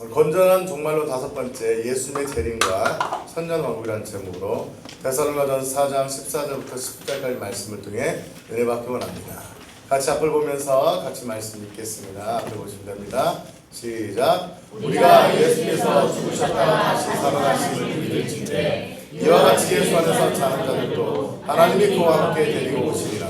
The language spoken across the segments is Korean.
건전한 종말로 다섯 번째 예수님의 재림과 천년왕국이라는 제목으로 데살로니가전서 4장 14절부터 10절까지 말씀을 통해 은혜 받기 원합니다. 같이 앞을 보면서 같이 말씀 읽겠습니다. 앞에 보시면 됩니다. 시작. 우리가 예수께서 죽으셨다가 다시 살아나심을 믿을진대 이와 같이 예수 안에서 자는 자들도 하나님이 그와 함께 데리고 오시리라.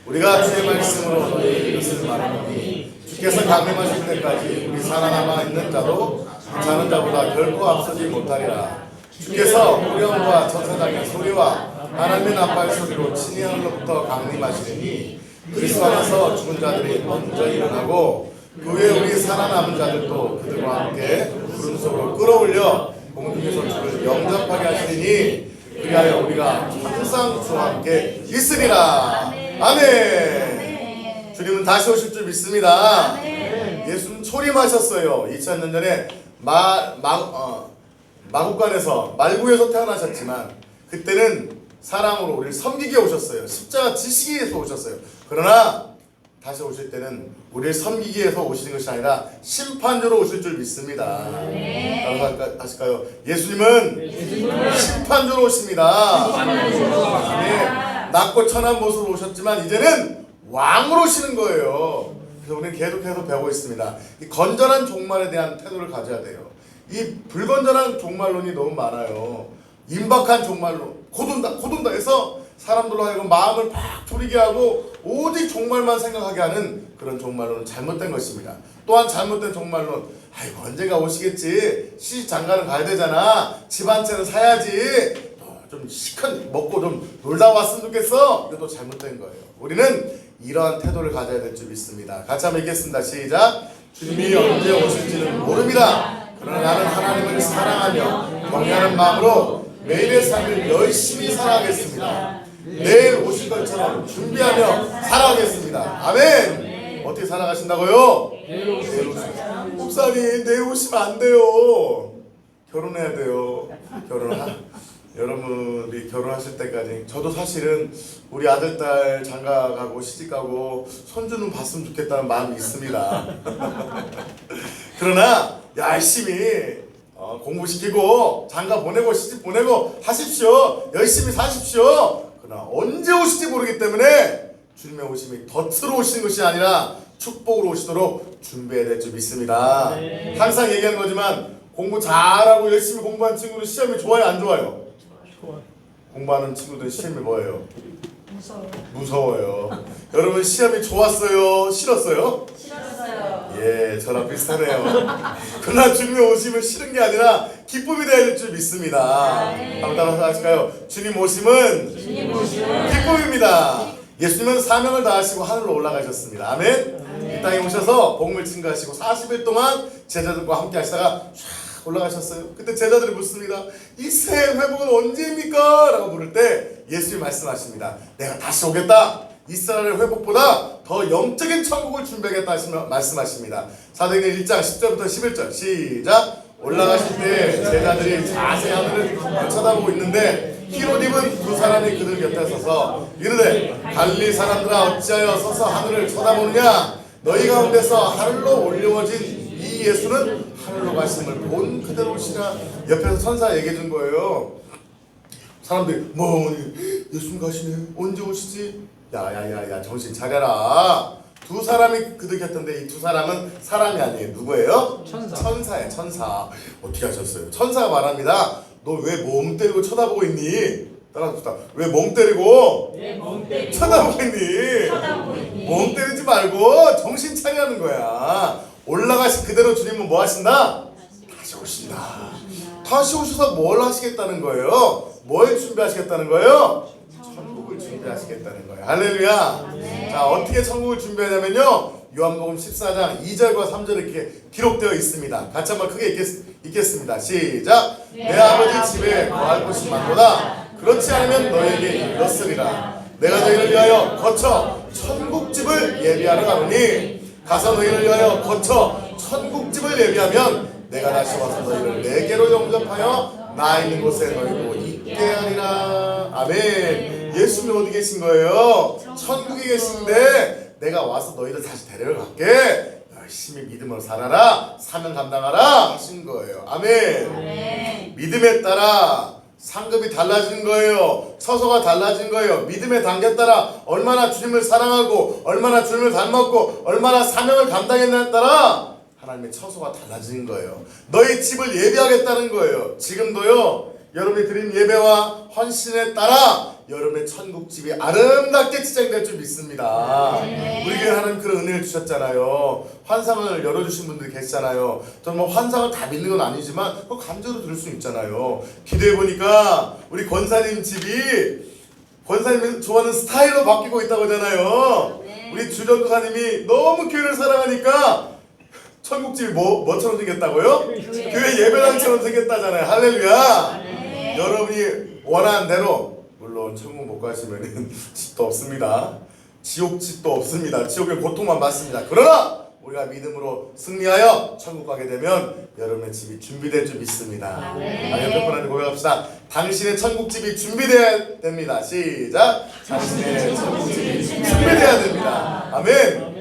우리가 주의 말씀으로 너희에게 이것을 말하노니 주께서 강림하실 때까지 우리 살아남아 있는 자도 자는 자보다 결코 앞서지 못하리라. 주께서 후령과 천사장의 소리와 하나님의 나팔 소리로 친히 하늘로부터 강림하시리니 그리스도 안에서 죽은 자들이 먼저 일어나고 그 후에 우리 살아남은 자들도 그들과 함께 구름 속으로 끌어올려 공중에서 주를 영접하게 하시리니 그리하여 우리가 항상 주와 함께 있으리라. 아멘. 주님은 다시 오실 줄 믿습니다. 예수는 초림하셨어요. 2000년 전에 마국간에서 말구에서 태어나셨지만 그때는 사랑으로 우리를 섬기게 오셨어요. 십자가 지시기 위해서 오셨어요. 그러나 다시 오실 때는 우리를 섬기기 위해서 오시는 것이 아니라 심판주로 오실 줄 믿습니다. 하실까요? 예수님은 심판주로 오십니다. 네, 낮고 천한 모습으로 오셨지만 이제는 왕으로 오시는 거예요. 그래서 우리는 계속해서 배우고 있습니다. 이 건전한 종말에 대한 태도를 가져야 돼요. 이 불건전한 종말론이 너무 많아요. 임박한 종말론, 곧온다 해서 사람들로 하여금 마음을 팍 졸이게 하고 오직 종말만 생각하게 하는 그런 종말론은 잘못된 것입니다. 또한 잘못된 종말론, 아이고 언젠가 오시겠지, 시집장가는 가야 되잖아, 집 한 채는 사야지, 좀 시큰 먹고 좀 놀다 왔으면 좋겠어, 이것도 잘못된 거예요. 우리는 이러한 태도를 가져야 될 줄 믿습니다. 같이 한번 읽겠습니다. 시작. 주님이 언제 오실지는 모릅니다. 그러나 나는 하나님을 사랑하며 경외하는 마음으로 매일의 삶을 열심히 살아가겠습니다. 내일 오실 것처럼 준비하며 살아가겠습니다. 아멘. 어떻게 살아가신다고요? 내일 오십니다. 목사님 내일 오시면 안 돼요. 결혼해야 돼요. 여러분이 결혼하실 때까지 저도 사실은 우리 아들 딸 장가 가고 시집 가고 손주는 봤으면 좋겠다는 마음이 있습니다. 그러나 열심히 공부시키고 장가 보내고 시집 보내고 하십시오. 열심히 사십시오. 그러나 언제 오실지 모르기 때문에 주님의 오심이 덫으로 오시는 것이 아니라 축복으로 오시도록 준비해야 될 줄 믿습니다. 항상 얘기하는 거지만 공부 잘하고 열심히 공부한 친구는 시험이 좋아요, 안 좋아요? 공부하는 친구들 시험이 뭐예요? 무서워요. 여러분 시험이 좋았어요? 싫었어요? 싫었어요. 예, 저랑 비슷하네요. 그러나 주님의 오심은 싫은 게 아니라 기쁨이 되어야 될 줄 믿습니다. 한번 따라서 하실까요? 주님 오심은 기쁨입니다. 예수님은 사명을 다하시고 하늘로 올라가셨습니다. 아멘. 이 땅에 오셔서 복음을 증거하시고 40일 동안 제자들과 함께 하시다가 쫙 올라가셨어요. 그때 제자들이 묻습니다. 이 새 회복은 언제입니까? 라고 물을 때 예수님이 말씀하십니다. 내가 다시 오겠다. 이스라엘의 회복보다 더 영적인 천국을 준비하겠다 하시며 말씀하십니다. 사도행전 1장 10절부터 11절 시작. 올라가실 때 제자들이 자세히 하늘을 쳐다보고 있는데 흰 옷 입은 두 사람이 그들 곁에 서서 이르되 갈릴리 사람들아 어찌하여 서서 하늘을 쳐다보느냐. 너희 가운데서 하늘로 올려진 이 예수는 하늘로 가심을 본 그대로 오시라. 옆에서 천사 얘기해 준 거예요. 사람들이 뭐 예수님 가시네, 언제 오시지? 야야야야 정신 차려라. 두 사람이 그들 곁인데 이 두 사람은 사람이 아니에요. 누구예요? 천사예요. 천사. 어떻게 하셨어요? 천사가 말합니다. 너 왜 몸 때리고 쳐다보고 있니? 따라합시다. 왜 몸 때리고 쳐다보고 있니? 몸 때리지 말고 정신 차리라는 거야. 올라가신 그대로 주님은 뭐 하신다? 다시 오신다. 다시 오셔서 뭘 하시겠다는 거예요? 뭘 준비하시겠다는 거예요? 천국을 준비하시겠다는 거예요. 할렐루야. 자, 어떻게 천국을 준비하냐면요, 요한복음 14장 2절과 3절에 이렇게 기록되어 있습니다. 같이 한번 크게 읽겠습니다. 시작. 내 아버지 집에 거할 곳이 많도다. 그렇지 않으면 너에게 이렇으리라. 내가 너희를 위하여 거쳐 천국집을 예비하러 가노니 가서 너희를 위하여 거쳐 천국집을 예비하면 내가 다시 와서 너희를 내게로 영접하여 나 있는 곳에 너희도 있게 하리라. 아멘. 예수님이 어디 계신 거예요? 천국에 계신데 내가 와서 너희를 다시 데려갈게. 열심히 믿음으로 살아라, 사명 감당하라 하신 거예요. 아멘. 네. 믿음에 따라 상급이 달라지는 거예요. 처소가 달라진 거예요. 믿음의 단계에 따라 얼마나 주님을 사랑하고 얼마나 주님을 닮았고 얼마나 사명을 감당했냐에 따라 하나님의 처소가 달라지는 거예요. 너희 집을 예배하겠다는 거예요. 지금도요, 여러분이 드린 예배와 헌신에 따라 여러분의 천국집이 아름답게 지정될 줄 믿습니다. 네. 우리 교회 하나님 그런 은혜를 주셨잖아요. 환상을 열어주신 분들이 계시잖아요. 저는 뭐 환상을 다 믿는 건 아니지만 그거 감정으로 들을 수 있잖아요. 기도해보니까 우리 권사님 집이 권사님이 좋아하는 스타일로 바뀌고 있다고 하잖아요. 네. 우리 주전도사님이 너무 교회를 사랑하니까 천국집이 뭐처럼 생겼다고요? 교회 예배당처럼 생겼다잖아요. 할렐루야. 네. 여러분이 원하는 대로, 물론 천국 못 가시면 집도 없습니다. 지옥 집도 없습니다. 지옥의 고통만 받습니다. 그러나 우리가 믿음으로 승리하여 천국 가게 되면 여러분의 집이 준비될 줄 믿습니다. 옆에 분한테 고백합시다. 당신의 천국집이 준비돼야 됩니다. 시작. 당신의 천국집이 준비돼야 됩니다. 아멘.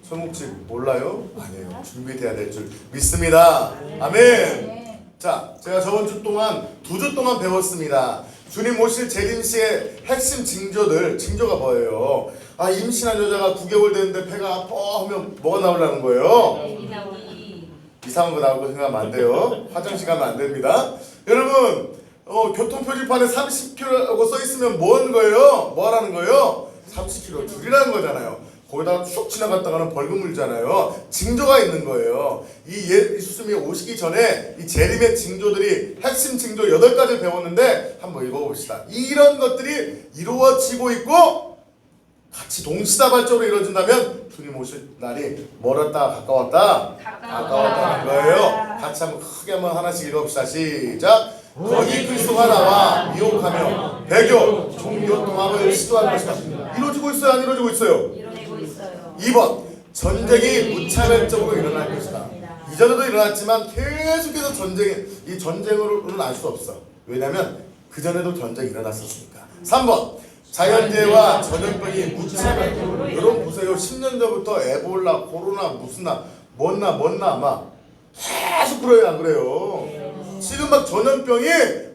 천국집 몰라요? 아니에요. 준비돼야 될 줄 믿습니다. 아멘. 자, 제가 저번 주 동안 2주 동안 배웠습니다. 주님 오실 재림시의 핵심 징조가 뭐예요? 아, 임신한 여자가 9개월 됐는데 배가 아파 하면 뭐가 나오려는 거예요? 이상한 거 나오고 생각하면 안 돼요. 화장실 가면 안 됩니다. 여러분, 교통표지판에 30km라고 써있으면 뭐 하는 거예요? 뭐 하라는 거예요? 30km 줄이라는 거잖아요. 거기다가 쭉 지나갔다가는 벌금 물잖아요. 징조가 있는 거예요. 이 예수님이 오시기 전에 이 재림의 징조들이, 핵심 징조 8가지를 배웠는데 한번 읽어봅시다. 이런 것들이 이루어지고 있고 같이 동시다발적으로 이루어진다면 주님 오실 날이 멀었다 가까웠다? 가까웠다는 거예요. 같이 한번 크게 한번 하나씩 읽어봅시다. 시작. 거기 그리스도가 나와 미혹하며 배교, 종교 통합을 시도할 것이다. 이루어지고 있어요? 안 이루어지고 있어요? 2번, 전쟁이 무차별적으로 일어날 것이다. 이전에도 일어났지만 계속해서 이 전쟁으로는 알 수 없어. 왜냐면 그전에도 전쟁이 일어났었으니까. 3번, 자연재해와 전염병이 무차별적으로. 여러분 보세요. 10년 전부터 에볼라, 코로나, 무슨나, 뭔나 막 계속 그래요, 안 그래요? 지금 막 전염병이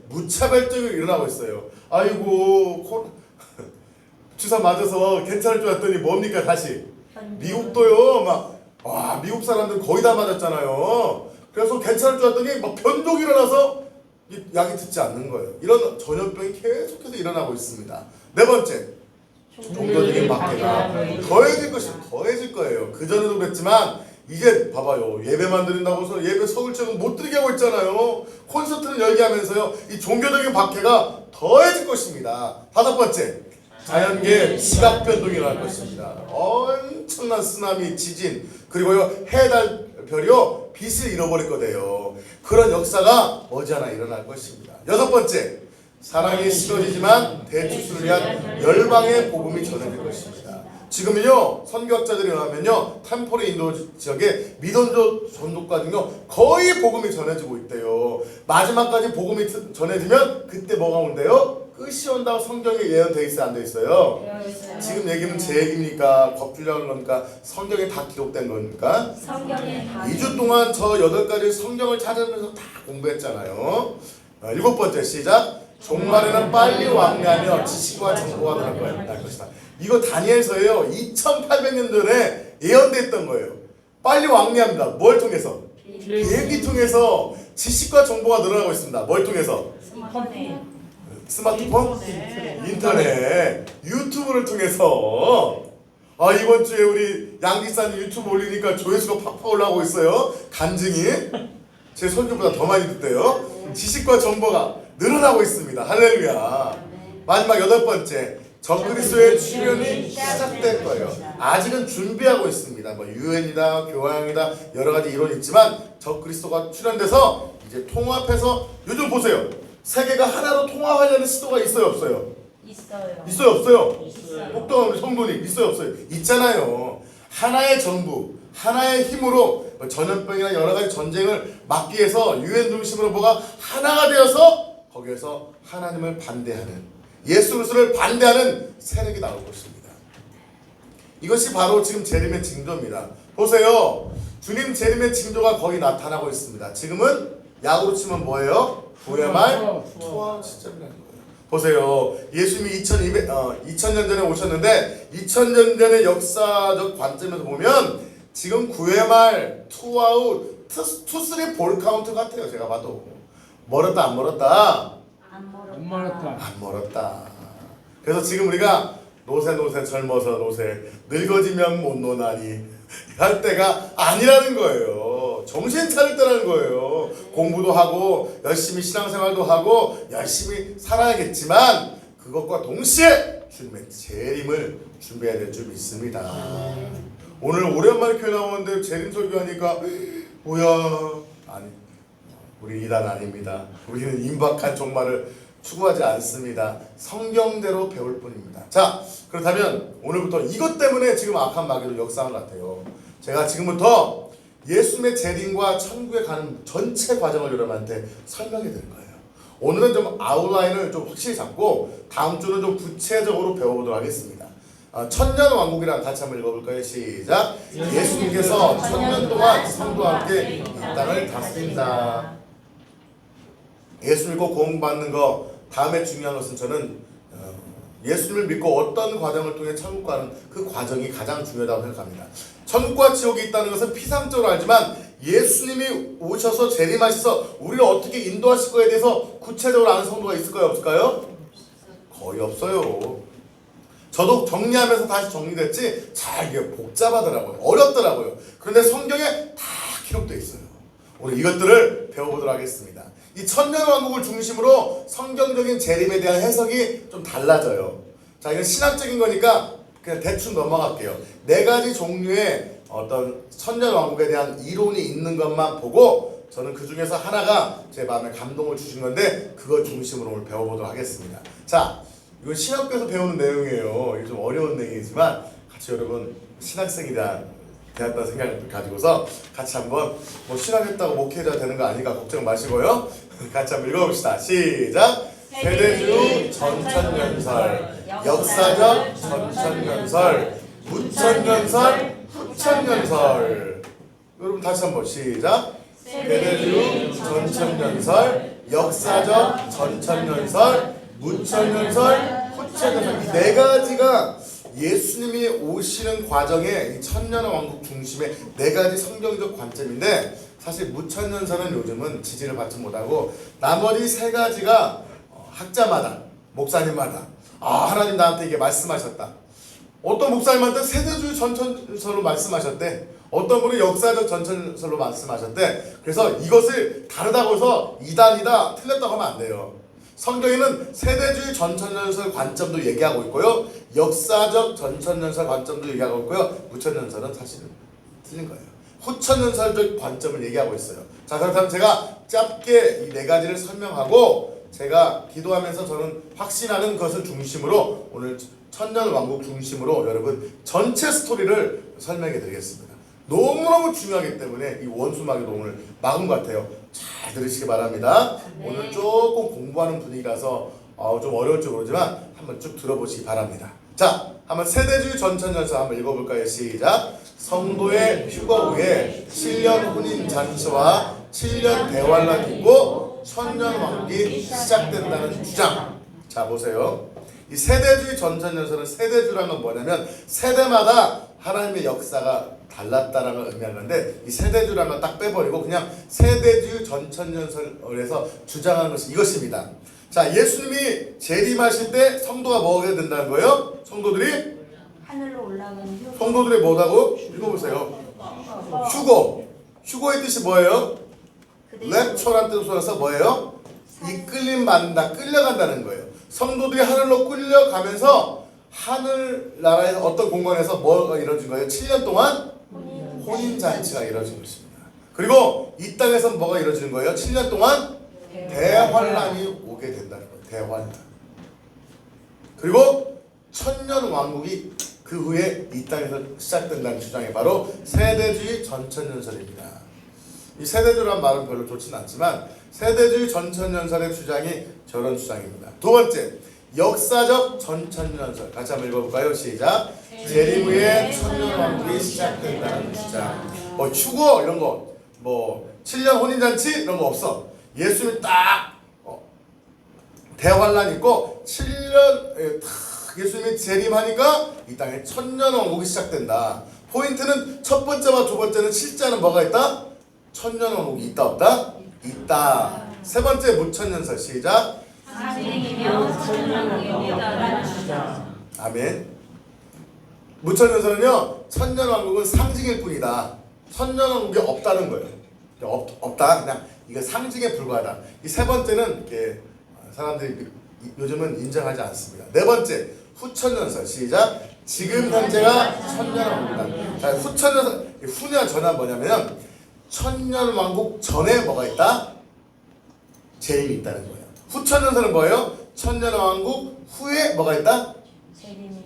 무차별적으로 일어나고 있어요. 아이고, 주사 맞아서 괜찮을 줄 알았더니 뭡니까 다시? 미국도요, 미국 사람들 거의 다 맞았잖아요. 그래서 괜찮을 줄 알았더니 막 변종이 일어나서 약이 듣지 않는 거예요. 이런 전염병이 계속해서 일어나고 있습니다. 4번째, 종교적인 박해가 더해질 거예요. 그전에도 그랬지만 이제 봐봐요. 예배만 드린다고 해서 예배 서울처럼 못 드리게 하고 있잖아요. 콘서트를 열게 하면서요. 이 종교적인 박해가 더해질 것입니다. 5번째, 자연계에 지각 변동이 일어날 것입니다. 엄청난 쓰나미, 지진, 그리고요 해달별이요 빛을 잃어버릴 거예요. 그런 역사가 머지않아 일어날 것입니다. 6번째, 사랑이 식어지지만 대추수를 위한 열방의 복음이 전해질 것입니다. 지금은요 선교학자들이 의하면요 템포리 인도 지역에 미던조 전도까지요 거의 복음이 전해지고 있대요. 마지막까지 복음이 전해지면 그때 뭐가 온대요? 끝이 온다고 성경에 예언되어 있어요? 안 되어 있어요? 지금 얘기는 제 얘기입니까? 겁주려는 겁니까? 성경에 다 기록된 겁니까? 2주 동안 저 8가지 성경을 찾으면서 다 공부했잖아요. 7번째 시작. 종말에는 빨리 왕래하며 지식과 정보가 날 것이다. 이거 다니엘서예요. 2800년 전에 예언됐던 거예요. 빨리 왕래합니다. 뭘 통해서? 비행기 통해서 지식과 정보가 늘어나고 있습니다. 뭘 통해서? 스마트폰? 인터넷, 유튜브를 통해서. 이번 주에 우리 양기사님 유튜브 올리니까 조회수가 팍팍 올라오고 있어요. 간증이 제 손주보다 더 많이 듣대요. 지식과 정보가 늘어나고 있습니다. 할렐루야. 마지막 8번째, 적그리스도의 출현이 시작될 거예요. 아직은 준비하고 있습니다. 유엔이다, 교황이다, 여러 가지 이론이 있지만 적그리스도가 출현돼서 이제 통합해서, 요즘 보세요. 세계가 하나로 통합하려는 시도가 있어요, 없어요? 있어요, 없어요? 혹독한 우리 성도님 있어요, 없어요? 있잖아요. 하나의 정부, 하나의 힘으로 전염병이나 여러 가지 전쟁을 막기 위해서 유엔 중심으로 뭐가 하나가 되어서 거기에서 하나님을 반대하는, 예수 그리스도를 반대하는 세력이 나올 것입니다. 이것이 바로 지금 재림의 징조입니다. 보세요. 주님 재림의 징조가 거의 나타나고 있습니다. 지금은 야구로 치면 뭐예요? 구회말 투하 시점이라는 거예요. 보세요. 예수님이 2000년 전에 오셨는데 2000년 전의 역사적 관점에서 보면 지금 9회말 투아웃 투쓰리 볼 카운트 같아요. 제가 봐도 멀었다 안 멀었다? 안 멀었다. 그래서 지금 우리가 노세 젊어서 노세 늙어지면 못 노나니 할 때가 아니라는 거예요. 정신 차릴 때라는 거예요. 공부도 하고 열심히 신앙생활도 하고 열심히 살아야겠지만 그것과 동시에 주님의 재림을 준비해야 될 줄 믿습니다. 오늘 오랜만에 교회 나오는데 재림 설교하니까 뭐야? 아니, 우리 이단 아닙니다. 우리는 임박한 종말을 추구하지 않습니다. 성경대로 배울 뿐입니다. 자, 그렇다면 오늘부터 이것 때문에 지금 악한 마귀도 역사한 것 같아요. 제가 지금부터 예수님의 재림과 천국에 가는 전체 과정을 여러분한테 설명해 드릴 거예요. 오늘은 좀 아웃라인을 좀 확실히 잡고 다음 주는 좀 구체적으로 배워보도록 하겠습니다. 천년왕국이랑 같이 한번 읽어볼까요? 시작! 예수님께서 천년 동안 성도와 함께 이 땅을 다스린다. 예수 믿고 구원받는 거 다음에 중요한 것은 저는 예수님을 믿고 어떤 과정을 통해 천국 가는 그 과정이 가장 중요하다고 생각합니다. 천국과 지옥이 있다는 것은 피상적으로 알지만 예수님이 오셔서 재림하셔서 우리를 어떻게 인도하실 거에 대해서 구체적으로 아는 성도가 있을까요? 없을까요? 거의 없어요. 저도 정리하면서 다시 정리됐지 잘 이게 복잡하더라고요. 어렵더라고요. 그런데 성경에 다 기록되어 있어요. 오늘 이것들을 배워보도록 하겠습니다. 이 천년왕국을 중심으로 성경적인 재림에 대한 해석이 좀 달라져요. 자, 이건 신학적인 거니까 그냥 대충 넘어갈게요. 4가지 종류의 어떤 천년왕국에 대한 이론이 있는 것만 보고 저는 그 중에서 하나가 제 마음에 감동을 주신 건데 그걸 중심으로 오늘 배워보도록 하겠습니다. 자, 이건 신학교에서 배우는 내용이에요. 이게 좀 어려운 내용이지만 같이 여러분 신학생이 되었다는 생각을 가지고서 같이 한번 뭐 신학했다고 목회자 되는 거 아니까 걱정 마시고요. 같이 한번 읽어봅시다. 시작! 세대주 전천년설, 역사적 전천년설, 무천년설, 후천년설. 여러분 다시 한번 시작! 세대주 전천년설, 역사적 전천년설, 무천년설, 후천년설. 이 4가지가 예수님이 오시는 과정에 이 천년왕국 중심의 4가지 성경적 관점인데 사실 무천년설은 요즘은 지지를 받지 못하고 나머지 3가지가 학자마다 목사님마다 하나님 나한테 이게 말씀하셨다. 어떤 목사님한테 세대주의 전천설로 말씀하셨대. 어떤 분은 역사적 전천설로 말씀하셨대. 그래서 이것을 다르다고 해서 이단이다 틀렸다고 하면 안 돼요. 성경에는 세대주의 전천년설 관점도 얘기하고 있고요. 역사적 전천년설 관점도 얘기하고 있고요. 무천년설은 사실은 틀린 거예요. 후천년설적 관점을 얘기하고 있어요. 자, 그렇다면 제가 짧게 이 4가지를 설명하고 제가 기도하면서 저는 확신하는 것을 중심으로 오늘 천년왕국 중심으로 여러분 전체 스토리를 설명해 드리겠습니다. 너무너무 중요하기 때문에 이 원수마귀도 오늘 막은 것 같아요. 잘 들으시기 바랍니다. 네. 오늘 조금 공부하는 분위기라서 좀 어려울지 모르지만 한번 쭉 들어보시기 바랍니다. 자, 한번 세대주의 전천년설 한번 읽어볼까요? 시작! 성도의 휴거 후에 7년 혼인 잔치와 7년 대환란이 있고 천년왕국이 시작된다는 주장. 자, 보세요. 이 세대주의 전천년설은 세대주라는 건 뭐냐면 세대마다 하나님의 역사가 달랐다라는 걸 의미하는 건데 이 세대주라는 건 딱 빼버리고 그냥 세대주의 전천년설에서 주장하는 것이 이것입니다. 자, 예수님이 재림하실 때 성도가 뭐가 된다는 거예요? 성도들이 하늘로 올라가는 휴거. 성도들이 뭐라고? 읽어보세요. 휴거의 뜻이 뭐예요? 랩처라는 뜻으로서 뭐예요? 이끌림 받는다, 끌려간다는 거예요. 성도들이 하늘로 끌려가면서 하늘나라에서 어떤 공간에서 뭐가 이루어진 거예요? 7년 동안 혼인잔치가 이루어진 것입니다. 그리고 이 땅에서 뭐가 이루어지는 거예요? 7년 동안 대환란이 오게 된다는 거예요. 대환란. 그리고 천년왕국이 그 후에 이 땅에서 시작된다는 주장이 바로 세대주의 전천년설입니다. 이 세대주라는 말은 별로 좋지는 않지만 세대주의 전천년설의 주장이 저런 주장입니다. 두 번째, 역사적 전천년설. 같이 한번 읽어볼까요? 시작. 재림 후에 천년왕국이 시작된다는 시작. 뭐 휴거 이런 거, 뭐 7년 혼인잔치 이런 거 없어. 예수님이 딱 대환란 있고 7년 딱 예수님이 재림하니까 이 땅에 천년왕국이 시작된다. 포인트는 첫 번째와 두 번째는 실제는 뭐가 있다? 천년왕국이 있다 없다? 있다. 세 번째 무천년설. 시작. 상징이며 천년왕국이 없다는 시작. 아멘. 무천년설은요, 천년왕국은 상징일 뿐이다. 천년왕국이 없다는 거예요. 없다. 그냥 이거 상징에 불과하다. 이 세 번째는 이렇게 사람들이 요즘은 인정하지 않습니다. 네 번째 후천년설. 시작. 지금 현재가 천년왕국이다. 자, 후천년설, 후냐 전화 뭐냐면 천년왕국 전에 뭐가 있다? 재림이 있다는 거예요. 후천년설은 뭐예요? 천년왕국 후에 뭐가 있다?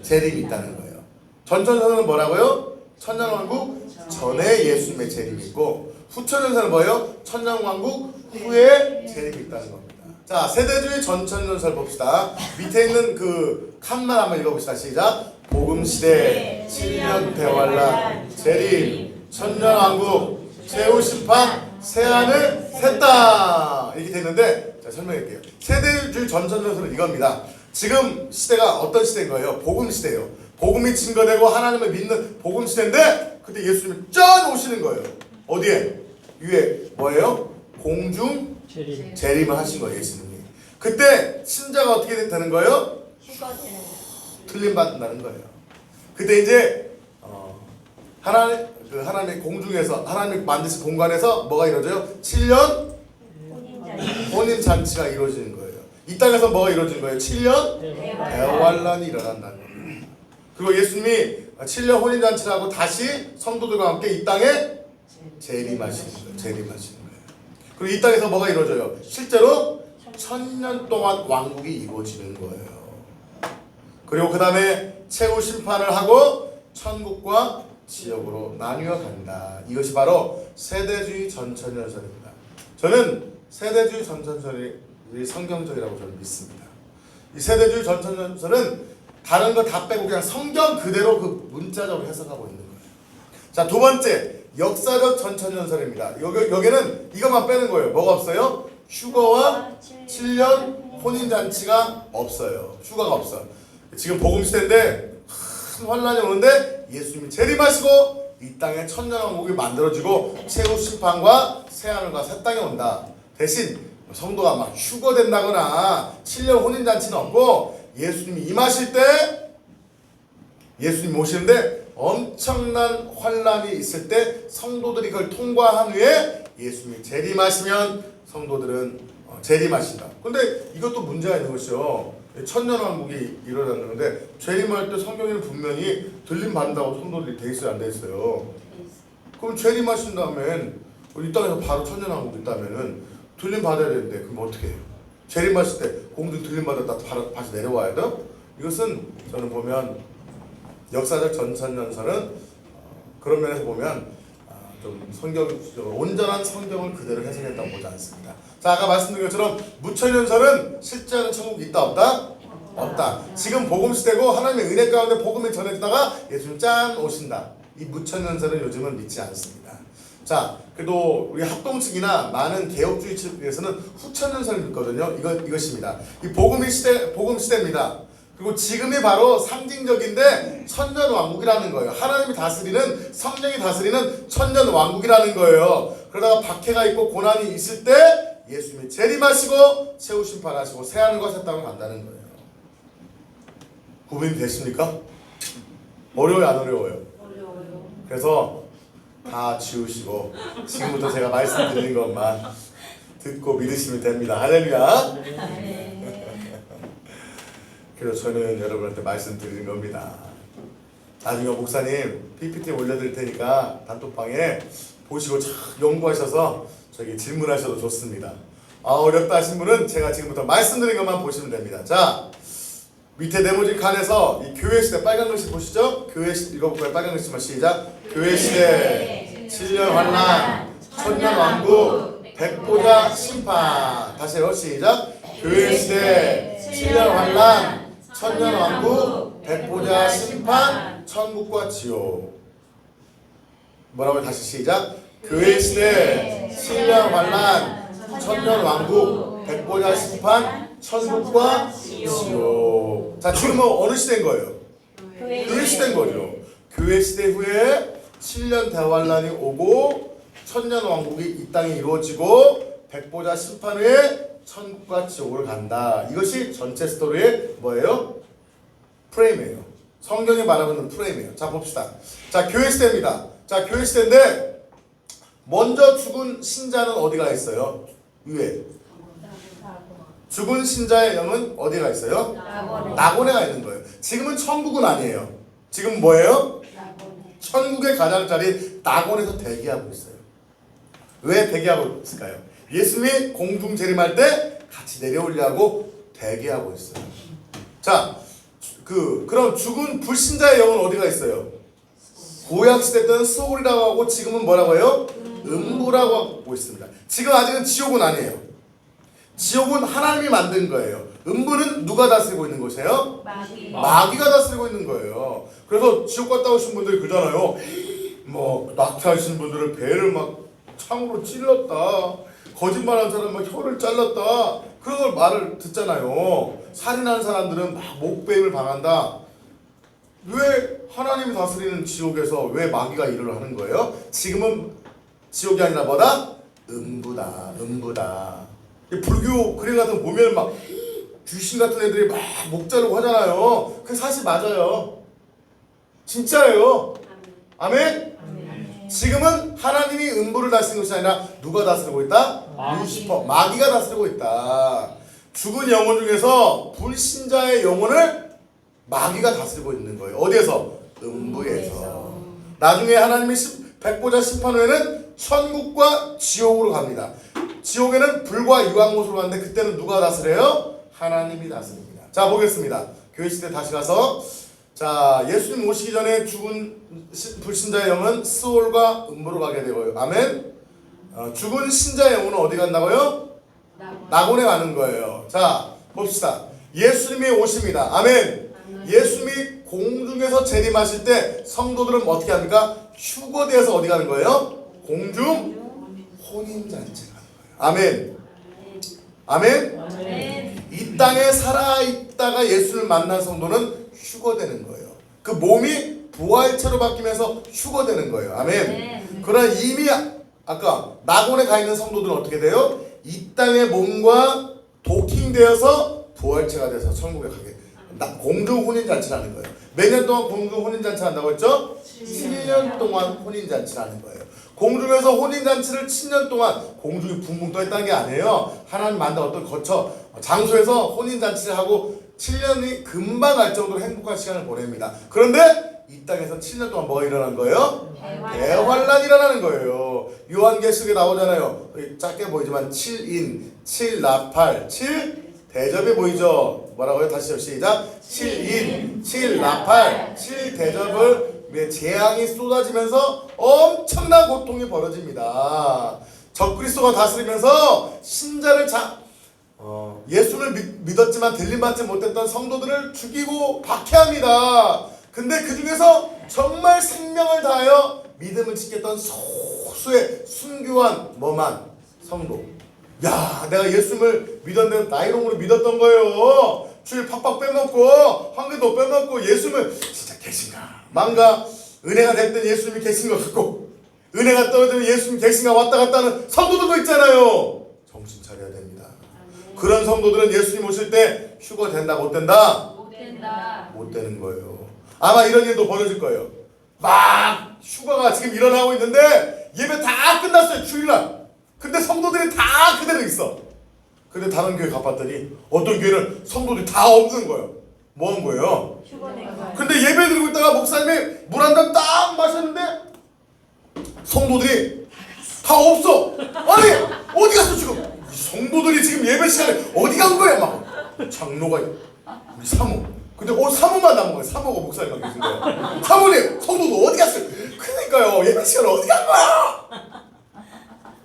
재림이 있다는 거예요. 전천년설은 뭐라고요? 천년왕국 전에 예수님의 재림이 있고, 후천년설은 뭐예요? 천년왕국 후에 재림이 있다는 겁니다. 자, 세대주의 전천년설 봅시다. 밑에 있는 그 칸만 한번 읽어봅시다. 시작. 복음시대, 7년 대환란, 재림, 천년왕국, 최후심판, 새하늘 샜다. 이렇게 되는데, 자, 설명할게요. 세대주의 전천년설은 이겁니다. 지금 시대가 어떤 시대인 거예요? 복음시대예요. 복음이 증거되고 하나님을 믿는 복음시대인데, 그때 예수님이 짠 오시는 거예요. 어디에? 위에 뭐예요? 공중 재림을 하신 거예요. 예수님이. 그때 신자가 어떻게 되는 거예요? 틀림 받는다는 거예요. 그때 이제 하나님의 공중에서 하나님이 만드신 공간에서 뭐가 이루어져요? 7년 혼인 잔치가 이루어지는 거예요. 이 땅에서 뭐가 이루어지는 거예요? 7년 대환란이 일어난다는 거예요. 그리고 예수님이 7년 혼인 잔치를 하고 다시 성도들과 함께 이 땅에 재림하시는 거예요. 그리고 이 땅에서 뭐가 이루어져요? 실제로 1000년 동안 왕국이 이루어지는 거예요. 그리고 그 다음에 최후 심판을 하고 천국과 지옥으로 나뉘어 간다. 이것이 바로 세대주의 전천년설입니다. 저는 세대주의 전천년설이 성경적이라고 저는 믿습니다. 이 세대주의 전천년설은 다른 거 다 빼고 그냥 성경 그대로 그 문자적으로 해석하고 있는 거예요. 자, 두 번째 역사적 전천년설입니다. 여기는 이것만 빼는 거예요. 뭐가 없어요? 휴거와 7년 혼인잔치가 없어요. 휴가가 없어. 지금 복음시대인데 큰 환란이 오는데 예수님이 재림하시고 이 땅에 천년왕국이 만들어지고 최후 심판과 새하늘과 새 땅에 온다. 대신 성도가 막 휴거된다거나 7년 혼인잔치는 없고 예수님이 임하실 때 예수님 오시는데 엄청난 환란이 있을 때 성도들이 그걸 통과한 후에 예수님이 재림하시면 성도들은 재림하신다. 근데 이것도 문제가 있는 것이요. 천년왕국이 일어났는데 재림할 때 성경에는 분명히 들림 받는다고 성도들이 돼 있어요, 안 돼 있어요? 그럼 재림하신 다음엔 이 땅에서 바로 천년왕국이 있다면은 들림 받아야 되는데 그럼 어떻게 해요? 재림하실 때 공중 들림 받았다 바로 다시 내려와야 돼요? 이것은 저는 보면 역사적 전천년설은 그런 면에서 보면 좀 성경적으로 온전한 성경을 그대로 해석했다고 보지 않습니다. 자, 아까 말씀드린 것처럼 무천년설은 실제는 천국이 있다 없다? 없다. 지금 복음 시대고 하나님의 은혜 가운데 복음이 전해지다가 예수님 짠 오신다. 이 무천년설은 요즘은 믿지 않습니다. 자, 그래도 우리 합동측이나 많은 개혁주의 측에서는 후천년설을 믿거든요. 이것입니다. 이 복음 시대입니다. 그리고 지금이 바로 상징적인데 천년왕국이라는 거예요. 하나님이 다스리는, 성령이 다스리는 천년왕국이라는 거예요. 그러다가 박해가 있고 고난이 있을 때 예수님이 재림하시고 최후 심판하시고 새하늘과 새 땅을 간다는 거예요. 구분이 되십니까? 어려워요, 안 어려워요? 어려워요. 그래서 다 지우시고 지금부터 제가 말씀드리는 것만 듣고 믿으시면 됩니다. 할렐루야. 그래서 저는 여러분한테 말씀드리는 겁니다. 나중에 목사님 PPT 올려드릴 테니까 단톡방에 보시고 쫙 연구하셔서 저기 질문하셔도 좋습니다. 어렵다 하신 분은 제가 지금부터 말씀드린 것만 보시면 됩니다. 자, 밑에 네모진 칸에서 이 교회 시대 빨간 글씨 보시죠? 교회 시대 읽어볼까요? 빨간 글씨만 시작. 교회 시대 7년 환란 천년 왕국 백보자 심판. 다시 해요. 시작. 교회 시대 7년 환란, 천년왕국, 백보자 심판, 천국과 지옥. 뭐라고요? 다시 시작. 교회 시대, 신령 환란, 천년왕국, 백보자 심판, 천국과 지옥. 자, 지금은 어느 시대인 거예요? 교회 시대인 거죠. 교회 시대 후에 7년 대환란이 오고 천년왕국이 이 땅에 이루어지고 백보자 심판 후에 천국과 지옥을 간다. 이것이 전체 스토리의 뭐예요? 프레임이에요. 성경이 말하고 있는 프레임이에요. 자, 봅시다. 자, 교회 시대입니다. 자, 교회 시대인데 먼저 죽은 신자는 어디가 있어요? 위에. 죽은 신자의 영은 어디가 있어요? 낙원에가 있는 거예요. 지금은 천국은 아니에요. 지금 뭐예요? 천국의 가장자리 낙원에서 대기하고 있어요. 왜 대기하고 있을까요? 예수님이 공중 재림할 때 같이 내려오려고 대기하고 있어요. 자, 그럼 죽은 불신자의 영은 어디가 있어요? 구약 시대 때는 소울이라고 하고 지금은 뭐라고 해요? 음부라고 하고 있습니다. 지금 아직은 지옥은 아니에요. 지옥은 하나님이 만든 거예요. 음부는 누가 다스리고 있는 것이에요? 마귀가 다스리고 있는 거예요. 그래서 지옥 갔다 오신 분들이 그러잖아요. 뭐 낙태하신 분들은 배를 막 창으로 찔렀다. 거짓말한 사람 막 혀를 잘랐다. 그런 걸 말을 듣잖아요. 살인하는 사람들은 막 목배임을 당한다. 왜 하나님이 다스리는 지옥에서 왜 마귀가 일을 하는 거예요? 지금은 지옥이 아니라 뭐다? 음부다. 음부다. 불교 그림 같은 거 보면 막 귀신 같은 애들이 막 목 자르고 하잖아요. 그게 사실 맞아요. 진짜예요. 아멘? 지금은 하나님이 음부를 다스리는 것이 아니라 누가 다스리고 있다? 루시퍼, 마귀가 다스리고 있다. 죽은 영혼 중에서 불신자의 영혼을 마귀가 다스리고 있는 거예요. 어디에서? 음부에서. 나중에 하나님이 백보자 심판 후에는 천국과 지옥으로 갑니다. 지옥에는 불과 유황못으로 가는데 그때는 누가 다스려요? 하나님이 다스립니다. 자, 보겠습니다. 교회 시대 다시 가서 자, 예수님 오시기 전에 죽은 불신자의 영은 스올과 음부로 가게 되고요. 아멘. 죽은 신자의 영혼은 어디 간다고요? 낙원에 가는 거예요. 자, 봅시다. 예수님이 오십니다. 아멘. 예수님이 공중에서 재림하실 때 성도들은 어떻게 합니까? 휴거되어서 어디 가는 거예요? 공중 혼인잔치 가는 거예요. 아멘. 아멘. 이 땅에 살아있다가 예수를 만난 성도는 휴거되는 거예요. 그 몸이 부활체로 바뀌면서 휴거되는 거예요. 아멘. 그러나 이미 아까 낙원에 가 있는 성도들은 어떻게 돼요? 이 땅의 몸과 도킹되어서 부활체가 돼서 천국에 가게. 공중 혼인잔치라는 거예요. 몇 년 동안 공중 혼인잔치 한다고 했죠? 7년 동안 혼인잔치라는 거예요. 공중에서 혼인잔치를 7년 동안 공중이 붕붕 떠있다는 게 아니에요. 하나님 만든 어떤 장소에서 혼인잔치를 하고 7년이 금방 갈 정도로 행복한 시간을 보냅니다. 그런데 이 땅에서 7년 동안 뭐가 일어난 거예요? 대환란이 일어나는 거예요. 요한계시록에 나오잖아요. 작게 보이지만 7인, 7나팔, 7대접이 보이죠? 뭐라고요? 다시요. 시작. 7인, 7나팔, 7대접을 재앙이 쏟아지면서 엄청난 고통이 벌어집니다. 적그리스도가 다스리면서 신자를 예수를 믿었지만 들림받지 못했던 성도들을 죽이고 박해합니다. 근데 그 중에서 정말 생명을 다하여 믿음을 지켰던 소수의 순교한 뭐만 성도. 야, 내가 예수님을 믿었는데 나이롱으로 믿었던 거예요. 주일 팍팍 빼먹고 한 개도 빼먹고 예수님을 진짜 계신가 망가 은혜가 될 땐 예수님이 계신 것 같고 은혜가 떨어지면 예수님 계신가 왔다 갔다 하는 성도들도 있잖아요. 정신 차려야 됩니다. 그런 성도들은 예수님 오실 때 휴거 된다 못 된다? 못 된다. 못 되는 거예요. 아마 이런 일도 벌어질 거예요. 막 휴가가 지금 일어나고 있는데 예배 다 끝났어요. 주일날. 근데 성도들이 다 그대로 있어. 근데 다른 교회 가봤더니 어떤 교회는 성도들이 다 없는 거예요. 뭐 한 거예요? 근데 예배 드리고 있다가 목사님이 물 한 잔 딱 마셨는데 성도들이 다 없어. 아니 어디 갔어 지금? 성도들이 지금 예배 시간에 어디 간 거야? 막 장로가 우리 사모. 근데 사모만 남은 거예요. 사모가 목사님만 계신 거예요. 사모님 성도도 어디 갔어요? 그러니까요 예배 시간 어디 간 거야?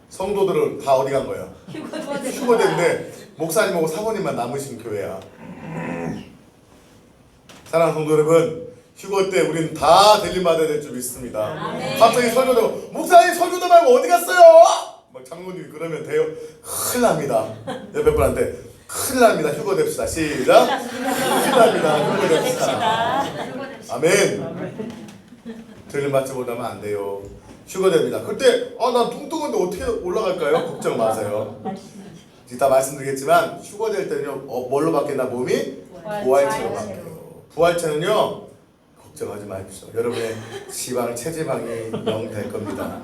성도들은 다 어디 간 거예요? 휴거됐는데 목사님하고 사모님만 남으신 교회야. 사랑하는 성도 여러분, 휴거 때 우린 다 대림 받아야 될 줄 믿습니다. 아멘. 갑자기 설교도 목사님 설교도 말고 어디 갔어요? 막 장로님이 그러면 돼요. 큰일 납니다. 옆에 분한테 큰일 납니다. 휴거 됩시다. 시작. 큰일 납니다. 휴거 됩시다. 아멘. 들림 받지 못하면 안 돼요. 휴거 됩니다. 그때 나 뚱뚱한데 어떻게 올라갈까요? 걱정 마세요. 이따 말씀드리겠지만 휴거 될 때는요 뭘로 바뀌나 몸이 부활체로 바뀌어요. 부활체는요 걱정하지 마십시오. 여러분의 지방 체지방이 0 될 겁니다.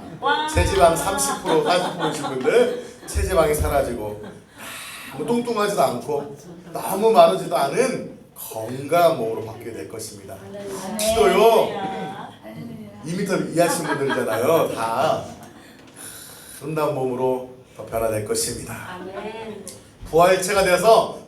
체지방 30% 40%신 분들 체지방이 사라지고 너무 뚱뚱하지도 않고 너무 마르지도 않은 건강한 몸으로 바뀌게 될 것입니다. 키도요 2m 이하신 분들이잖아요. 다 아름다운 몸으로 더 변화될 것입니다. 부활체가 되어서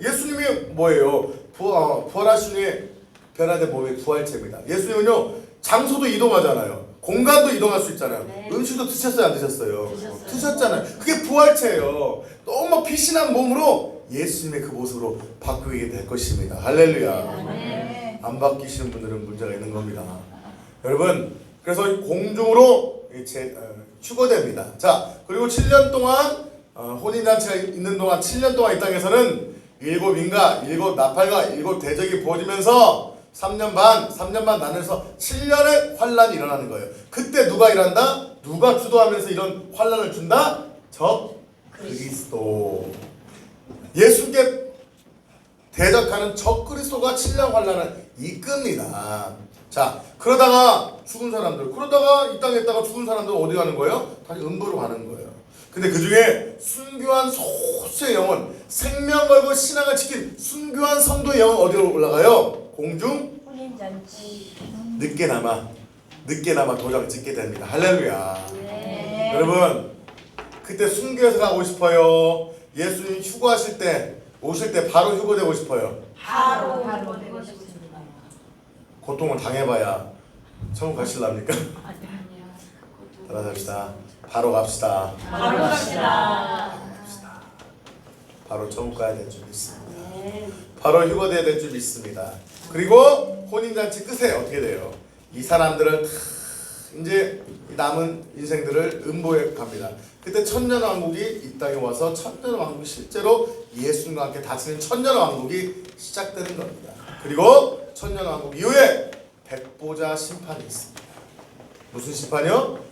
예수님이 뭐예요? 부활하신 후에 변화된 몸이 부활체입니다. 예수님은요 장소도 이동하잖아요. 공간도 이동할 수 있잖아요. 음식도 드셨어요, 안 드셨어요? 드셨잖아요. 그게 부활체예요. 너무 피신한 몸으로 예수님의 그 모습으로 바꾸게 될 것입니다. 할렐루야. 안 바뀌시는 분들은 문제가 있는 겁니다. 여러분, 그래서 공중으로 휴거됩니다. 자, 그리고 7년 동안 혼인잔치가 있는 동안 7년 동안 이 땅에서는 7인가 7 나팔과 7 대적이 부어지면서 3년 반 나눠서 7년의 환란이 일어나는 거예요. 그때 누가 일한다? 누가 주도하면서 이런 환란을 준다? 적 그리스도. 예수께 대적하는 적 그리스도가 7년 환란을 이끕니다. 자, 그러다가 죽은 사람들, 그러다가 이 땅에 있다가 죽은 사람들은 어디 가는 거예요? 다시 음부로 가는 거예요. 근데 그 중에 순교한 소수의 영혼, 생명 걸고 신앙을 지킨 순교한 성도의 영혼 어디로 올라가요? 공중 혼인잔치. 늦게나마 도장 찍게 됩니다. 할렐루야. 네. 여러분, 그때 순교해서 가고 싶어요? 예수님 휴거하실 때 오실 때 바로 휴거되고 싶어요? 바로 되고 싶습니다. 고통을 당해봐야 천국 가실랍니까? 따라잡시다. 바로 갑시다. 바로 갑시다. 바로 천국 가야 될 줄 믿습니다. 네. 바로 휴거돼야 될 줄 믿습니다. 그리고 혼인잔치 끝에 어떻게 돼요? 이 사람들을 다 이제 남은 인생들을 음보에 갑니다. 그때 천년왕국이 이 땅에 와서 천년왕국이 실제로 예수님과 함께 다스리는 천년왕국이 시작되는 겁니다. 그리고 천년왕국 이후에 백보자 심판이 있습니다. 무슨 심판이요?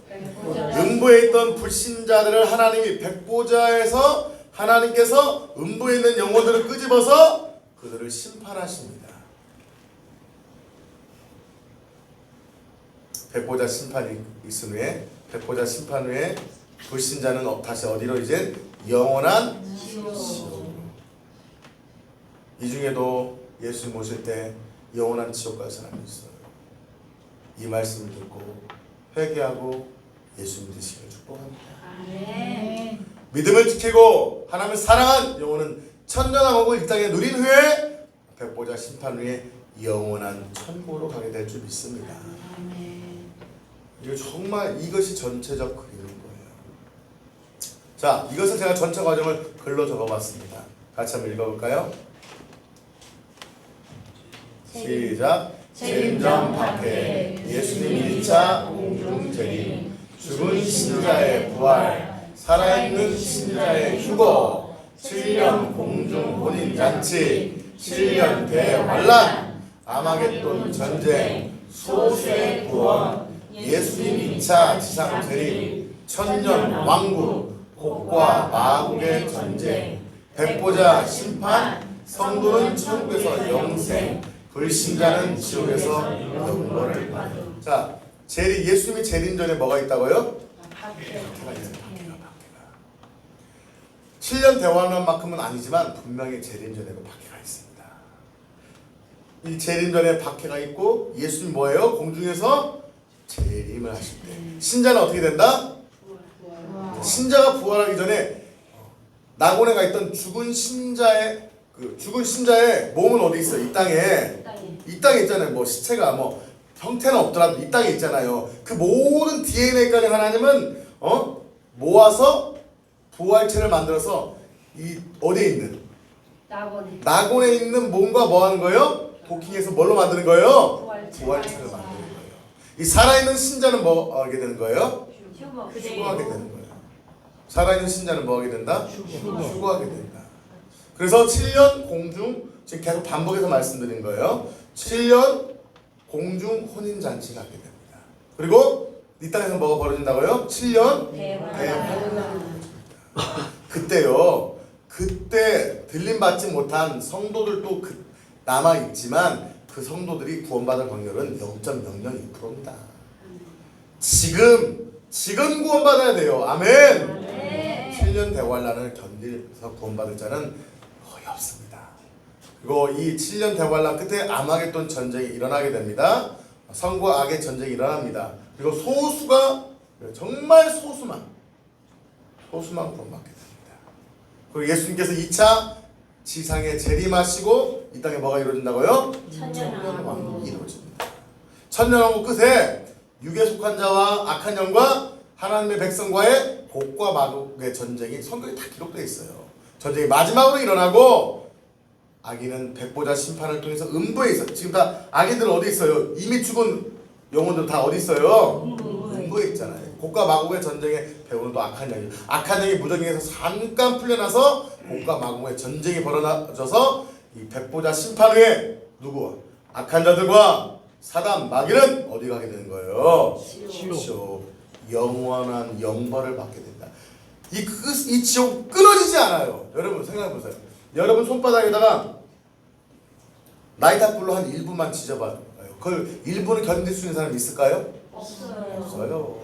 음부에 있던 불신자들을 하나님이 백보자에서 하나님께서 음부에 있는 영혼들을 끄집어서 그들을 심판하십니다. 백보자 심판이 있은 후에 백보자 심판 후에 불신자는 다시 어디로 이제 영원한 지옥으로. 이 중에도 예수님 오실 때 영원한 지옥 갈 사람이 있어요. 이 말씀을 듣고 회개하고 예수 믿으시길 축복합니다. 아멘. 믿음을 지키고 하나님을 사랑한 영혼은 천년왕국을 이 땅에 누린 후에 백보자 심판 후에 영원한 천국으로 가게 될 줄 믿습니다. 아멘. 이거 정말 이것이 전체적 그림인 거예요. 자, 이것을 제가 전체 과정을 글로 적어봤습니다. 같이 한번 읽어볼까요? 시작. 재림전 박해, 예수님 1차 공중 재림, 죽은 신자의 부활, 살아있는 신자의 휴거, 7년 공중 혼인잔치, 7년 대환란, 아마겟돈 전쟁, 소수의 구원, 예수님 2차 지상 재림, 천년 왕국, 곡과 마국의 전쟁, 백보자 심판, 성도는 천국에서 영생, 불신자는 지옥에서 영원을 받음. 자, 예수님이 재림 전에 뭐가 있다고요? 박해가 있어요. 박해가. 7년 대환란만큼은 아니지만 분명히 재림 전에도 박해가 있습니다. 이 재림 전에 박해가 있고 예수님 뭐예요? 공중에서 재림을 하실 때 신자는 어떻게 된다? 신자가 부활하기 전에 낙원에 있던 죽은 신자의 몸은 어디 있어요? 이 땅에 있잖아요. 뭐 시체가 뭐 형태는 없더라도 이 땅에 있잖아요. 그 모든 DNA까지 하나님은 모아서 부활체를 만들어서 이 어디에 있는 낙원에 있는 몸과 뭐 하는 거예요? 도킹해서 뭘로 만드는 거예요? 부활체를 만드는 거예요. 이 살아있는 신자는 뭐 하게 되는 거예요? 휴거하게 되는 거예요. 살아있는 신자는 뭐 하게 된다? 휴거하게 된다. 그래서 7년 공중, 지금 계속 반복해서 말씀드린 거예요. 7년 공중 혼인잔치가 하게 됩니다. 그리고 이 땅에서 뭐가 벌어진다고요? 7년 대환란. 그때요. 그때 들림받지 못한 성도들도 남아있지만 그 성도들이 구원받을 확률은 0.002%입니다. 지금 구원받아야 돼요. 아멘. 7년 대환란을 견디면서 구원받을 자는 거의 없습니다. 그리고 이 7년 대환란 끝에 아마겟돈 전쟁이 일어나게 됩니다. 성과 악의 전쟁이 일어납니다. 그리고 소수가 정말 소수만 구원받게 됩니다. 그리고 예수님께서 2차 지상에 재림하시고 이 땅에 뭐가 이루어진다고요? 천년왕국이 이루어집니다. 천년왕국 끝에 육에 속한 자와 악한 영과 하나님의 백성과의 곡과 마곡의 전쟁이 성경에 다 기록되어 있어요. 전쟁이 마지막으로 일어나고 악인은 백보자 심판을 통해서 음부에 있어요. 지금 다 악인들은 어디 있어요? 이미 죽은 영혼들 다 어디 있어요? 음부에 있잖아요. 곡과 마곡의 전쟁에 배우는 또 악한 영이. 악한 영이 무적행에서 잠깐 풀려나서 곡과 마곡의 전쟁이 벌어져서 이 백보자 심판 후에 누구와? 악한 자들과 사단 마귀는 어디 가게 되는 거예요? 지옥. 영원한 영벌을 받게 된다. 이 지옥 끊어지지 않아요. 여러분 생각해 보세요. 여러분 손바닥에다가 나이탑불로 한 1분만 지져봐요. 그걸 1분을 견딜 수 있는 사람이 있을까요? 없어요.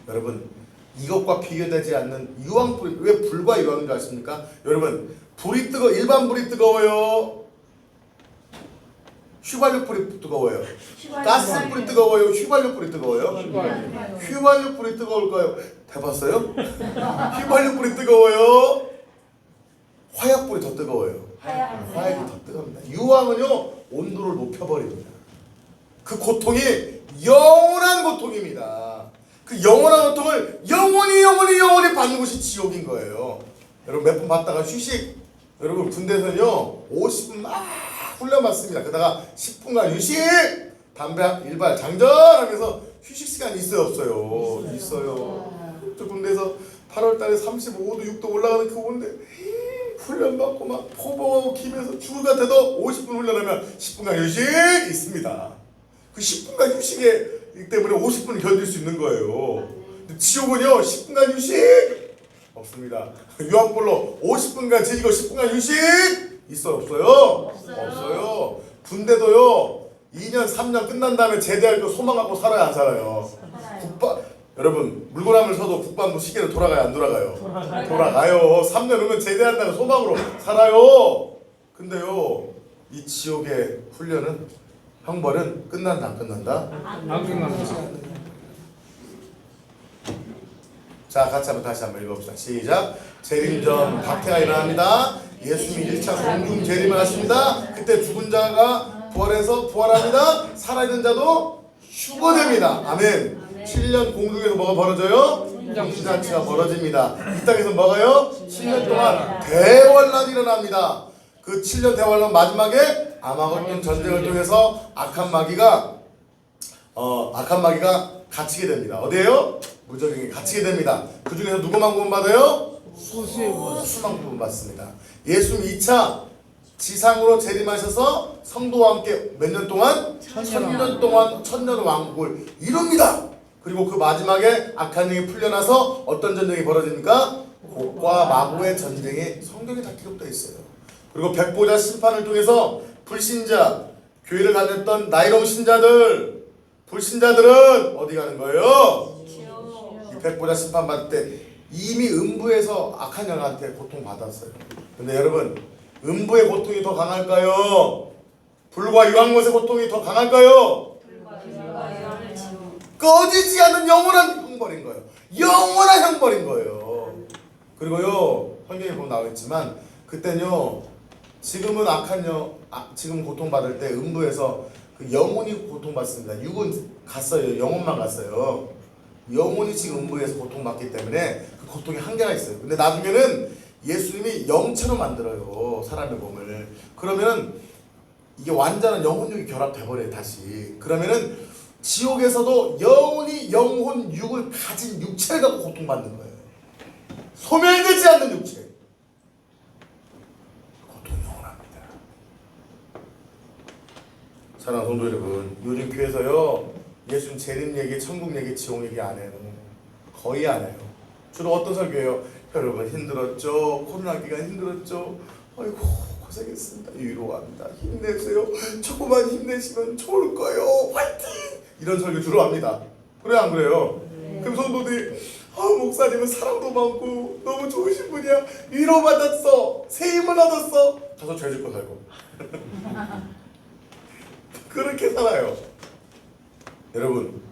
여러분 이것과 비교되지 않는 유황불이, 왜 불과 유황인 줄 아십니까? 여러분 불이 일반 불이 뜨거워요? 휘발유 불이 뜨거워요? 가스 불이 뜨거워요? 휘발유 불이 뜨거워요? 휘발유 불이 뜨거울까요? 해봤어요? 휘발유 불이 뜨거워요? 화약 불이 더 뜨거워요? 화약이 더 뜨겁니다. 유황은요 온도를 높여버립니다. 그 고통이 영원한 고통입니다. 그 영원한 고통을 영원히 받는 곳이 지옥인 거예요. 여러분 몇 분 받다가 휴식. 여러분 군대에서는요 50분 막 훈련 받습니다. 그러다가 10분간 휴식. 담배 1발 장전하면서 휴식 시간이 있어요 없어요? 있어요. 저 군대에서 8월달에 35도 6도 올라가는 그 온데 훈련 받고 막 포봉하고 기면서 죽을 것 같아도 50분 훈련하면 10분간 휴식 있습니다. 그 10분간 휴식에 때문에 50분을 견딜 수 있는 거예요. 지옥은요 10분간 휴식 없습니다. 유황불로 50분간 지지고 10분간 휴식 있어요 없어요? 없어요. 군대도요 2년 3년 끝난 다음에 제대할 거 소망하고 살아요 안 살아요? 여러분 물구나무를 서도 국방부 시계는 돌아가요 안 돌아가요? 돌아가요. 3년 후면 제대한다는 소망으로 살아요. 근데요 이 지옥의 훈련은 형벌은 끝난다 안 끝난다? 안 끝난다. 자 같이 한번 다시 한번 읽어봅시다. 시작. 재림 전 박해가 일어납니다. 예수님이 1차 공중 재림을 하십니다. 그때 죽은 자가 부활합니다. 살아있는 자도 휴거됩니다. 아멘. 7년 공중에서 뭐가 벌어져요? 혼인잔치가 벌어집니다. 이 땅에서 뭐가요? 7년 동안 대환란이 일어납니다. 그 7년 대환란 마지막에 아마겟돈 전쟁을 통해서 악한 마귀가 갇히게 됩니다. 어디에요? 무적행에 갇히게 됩니다. 그 중에서 누구만 구원받아요? 소수만 구원받습니다. 예수님 2차 지상으로 재림하셔서 성도와 함께 몇 년 동안? 천년 동안 천년 왕국을 이룹니다. 그리고 그 마지막에 악한 영이 풀려나서 어떤 전쟁이 벌어집니까? 곡과 마곡의 전쟁이 성경에 다 기록되어 있어요. 그리고 백보자 심판을 통해서 불신자, 교회를 다녔던 나이로운 신자들, 불신자들은 어디 가는 거예요? 이 백보자 심판 받을 때 이미 음부에서 악한 영한테 고통받았어요. 근데 여러분 음부의 고통이 더 강할까요? 불과 유황못의 고통이 더 강할까요? 꺼지지 않는 영원한 형벌인 거예요. 영원한 형벌인 거예요. 그리고요 성경에 보면 나와있지만 그때는요 지금은 악한 지금 고통받을 때 음부에서 그 영혼이 고통받습니다. 육은 갔어요. 영혼만 갔어요. 영혼이 지금 음부에서 고통받기 때문에 그 고통이 한계가 있어요. 근데 나중에는 예수님이 영체로 만들어요 사람의 몸을. 그러면 이게 완전한 영혼육이 결합돼 버려요. 다시 그러면은 지옥에서도 영원히 영혼 육을 가진 육체를 갖고 고통받는 거예요. 소멸되지 않는 육체. 고통이 영원합니다. 사랑하는 성도 여러분, 요즘 교회에서요 예수님 재림 얘기, 천국 얘기, 지옥 얘기 안 해요. 거의 안 해요. 주로 어떤 설교예요? 여러분 힘들었죠? 코로나 기간 힘들었죠? 아이고 고생했습니다. 위로합니다. 힘내세요. 조금만 힘내시면 좋을 거예요. 화이팅! 이런 설교 주로 합니다. 그래 안 그래요? 그럼 성도들이 목사님은 사랑도 많고 너무 좋으신 분이야. 위로받았어. 새 힘을 얻었어. 가서 죄 짓고 살고 그렇게 살아요. 여러분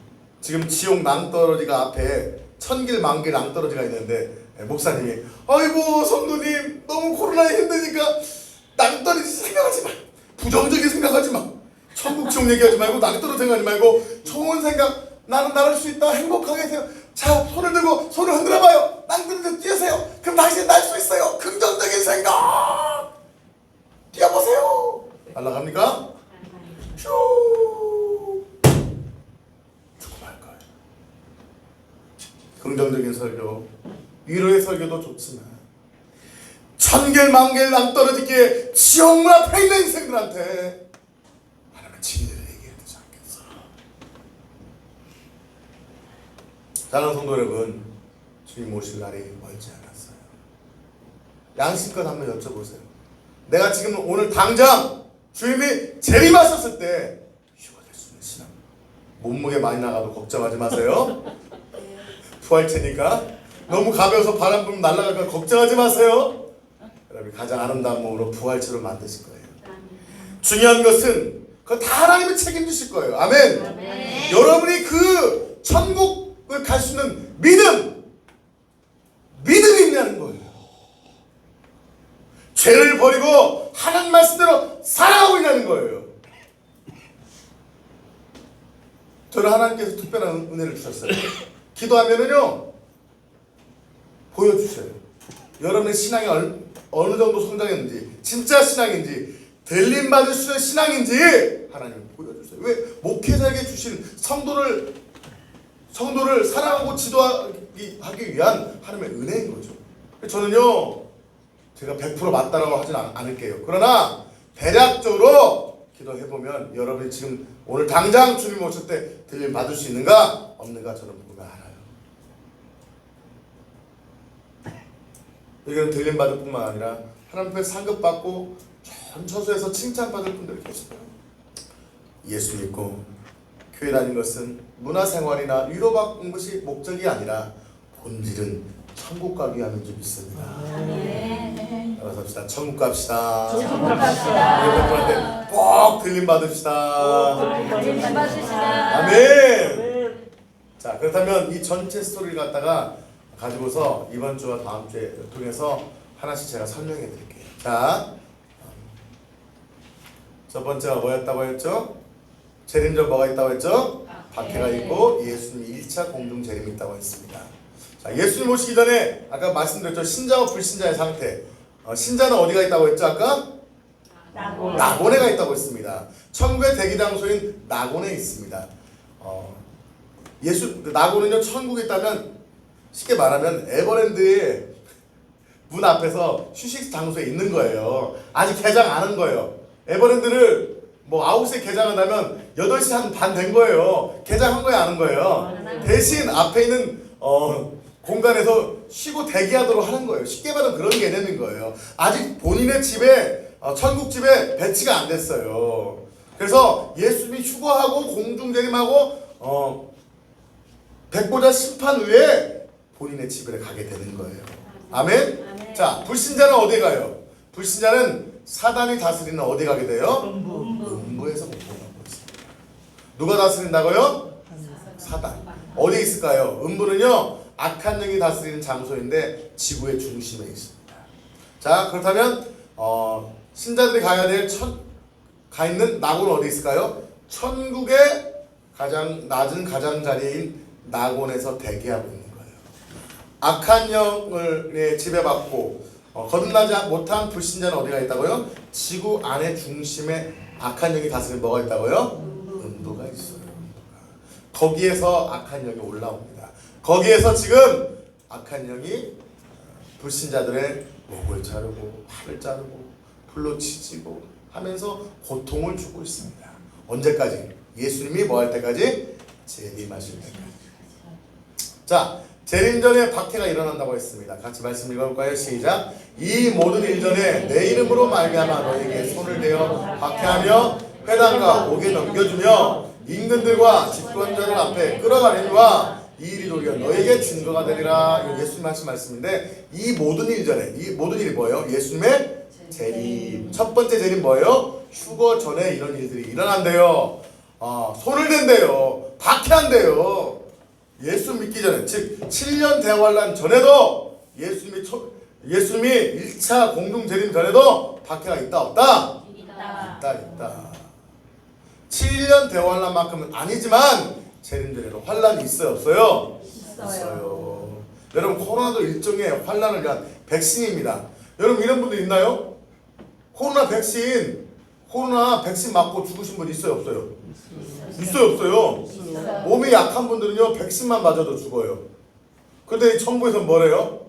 지금 지옥 낭떠러지가 앞에 천길 만길 낭떠러지가 있는데 목사님이 아이고 성도님 너무 코로나에 힘드니까 낭떠러지 생각하지 마. 부정적인 생각하지 마. 천국 지옥 얘기하지 말고 낭떠러지 생각하지 말고 좋은 생각 나는 나를 수 있다. 행복하게 하세요. 자 손을 들고 손을 흔들어봐요. 낭떠러지 뛰세요. 그럼 당신 날 수 있어요. 긍정적인 생각 뛰어보세요. 날아갑니까? 슈 죽어갈 거예요. 긍정적인 설교 위로의 설교도 좋지만 천길 만길 낭떠러지기에 지옥문 앞에 있는 인생들한테 하나님은 진리를 얘기해야 되지 않겠어. 사랑하는 성도 여러분, 주님 오실 날이 멀지 않았어요. 양심껏 한번 여쭤보세요. 내가 지금 오늘 당장 주님이 재림하셨을 때 휴가 될 수 있는 신앙 몸무게 많이 나가도 걱정하지 마세요. 부활체니까 너무 가벼워서 바람 불면 날아갈까 걱정하지 마세요. 여러분 가장 아름다운 몸으로 부활체로 만드실 거예요. 중요한 것은 그거 다 하나님이 책임지실 거예요. 아멘. 아멘. 여러분이 그 천국을 갈 수 있는 믿음이 있냐는 거예요. 죄를 버리고 하나님 말씀대로 살아가고 있냐는 거예요. 저는 하나님께서 특별한 은혜를 주셨어요. 기도하면은요 보여주셔요. 여러분의 신앙이 어느 정도 성장했는지, 진짜 신앙인지, 들림 받을 수 있는 신앙인지 하나님 보여주세요. 왜? 목회자에게 주신 성도를 사랑하고 지도하기 위한 하나님의 은혜인 거죠. 저는요 제가 100% 맞다라고 하진 않을게요. 그러나 대략적으로 기도해보면 여러분이 지금 오늘 당장 주님 오실 때 들림 받을 수 있는가 없는가 저는 보면 알아요. 이건 들림 받을 뿐만 아니라 하나님 앞에 상급받고 전 처소에서 칭찬받을 분들이 계세요. 예수 믿고 교회 다니는 것은 문화생활이나 위로받는 것이 목적이 아니라 본질은 천국 가기 위함인 줄 믿습니다. 따라서 합시다. 천국 갑시다. 천국 갑시다. 여러분한테 꼭 들림 받읍시다. 들림 받으시다. 아멘. 자 그렇다면 이 전체 스토리를 갖다가 가지고서 이번 주와 다음 주에 통해서 하나씩 제가 설명해 드릴게요. 자, 첫 번째가 뭐였다고 했죠? 재림전 뭐가 있다고 했죠? 박해가 있고 예수님 1차 공중 재림이 있다고 했습니다. 자, 예수님 오시기 전에 아까 말씀드렸죠. 신자와 불신자의 상태. 신자는 어디가 있다고 했죠? 아까? 낙원에가 있다고 했습니다. 천국의 대기 장소인 낙원에 있습니다. 낙원은요 천국에 있다면 쉽게 말하면 에버랜드의 문 앞에서 휴식 장소에 있는 거예요. 아직 개장 안 한 거예요. 에버랜드를 뭐 9시에 개장을 하면 8시 한 반 된 거예요. 개장한 거예요, 안 한 거예요? 대신 앞에 있는 공간에서 쉬고 대기하도록 하는 거예요. 쉽게 말하면 그런 개념인 거예요. 아직 본인의 집에 천국 집에 배치가 안 됐어요. 그래서 예수님이 휴거하고 공중재림하고 백보자 심판 후에 본인의 집에 가게 되는 거예요. 아멘? 아멘. 자, 불신자는 어디 가요? 불신자는 사단이 다스리는 어디 가게 돼요? 음부에서 공부하고 있습니다. 누가 다스린다고요? 사단. 어디 있을까요? 음부는요 악한 영이 다스리는 장소인데 지구의 중심에 있습니다. 자 그렇다면 신자들이 가야 될 가 있는 낙원은 어디 있을까요? 천국의 가장 낮은 가장자리인 낙원에서 대기하고 있는 거예요. 악한 영을 지배받고 거듭나지 못한 불신자는 어디가 있다고요? 지구 안의 중심에 악한 영이 다스리는 뭐가 있다고요? 음부가 있어요. 거기에서 악한 영이 올라옵니다. 거기에서 지금 악한 영이 불신자들의 목을 자르고 팔을 자르고 풀로 치지고 하면서 고통을 주고 있습니다. 언제까지? 예수님이 뭐 할 때까지? 재림하실 때까지. 자, 재림 전에 박해가 일어난다고 했습니다. 같이 말씀 읽어볼까요? 시작. 이 모든 일 전에 내 이름으로 말미암아 너에게 손을 대어 박해하며 회당과 옥에 넘겨주며 임금들과 집권자들 앞에 끌어가려니와 이 일이 도리어 너에게 증거가 되리라. 이거 예수님 하신 말씀인데 이 모든 일 전에 이 모든 일이 뭐예요? 예수님의 재림. 첫 번째 재림 뭐예요? 휴거 전에 이런 일들이 일어난대요. 손을 댄대요. 박해한대요. 예수 믿기 전에, 즉 7년 대환란 전에도 예수님이 1차 공중 재림 전에도 박해가 있다 없다? 있다. 7년 대환란만큼은 아니지만 재림 전에도 환란이 있어요 없어요? 있어요. 여러분 코로나도 일종의 환란을 위한 백신입니다. 여러분 이런 분들 있나요? 코로나 백신 맞고 죽으신 분 있어요 없어요? 있어요 없어요? 몸이 약한 분들은요 백신만 맞아도 죽어요. 근데 이 정부에서는 뭐래요?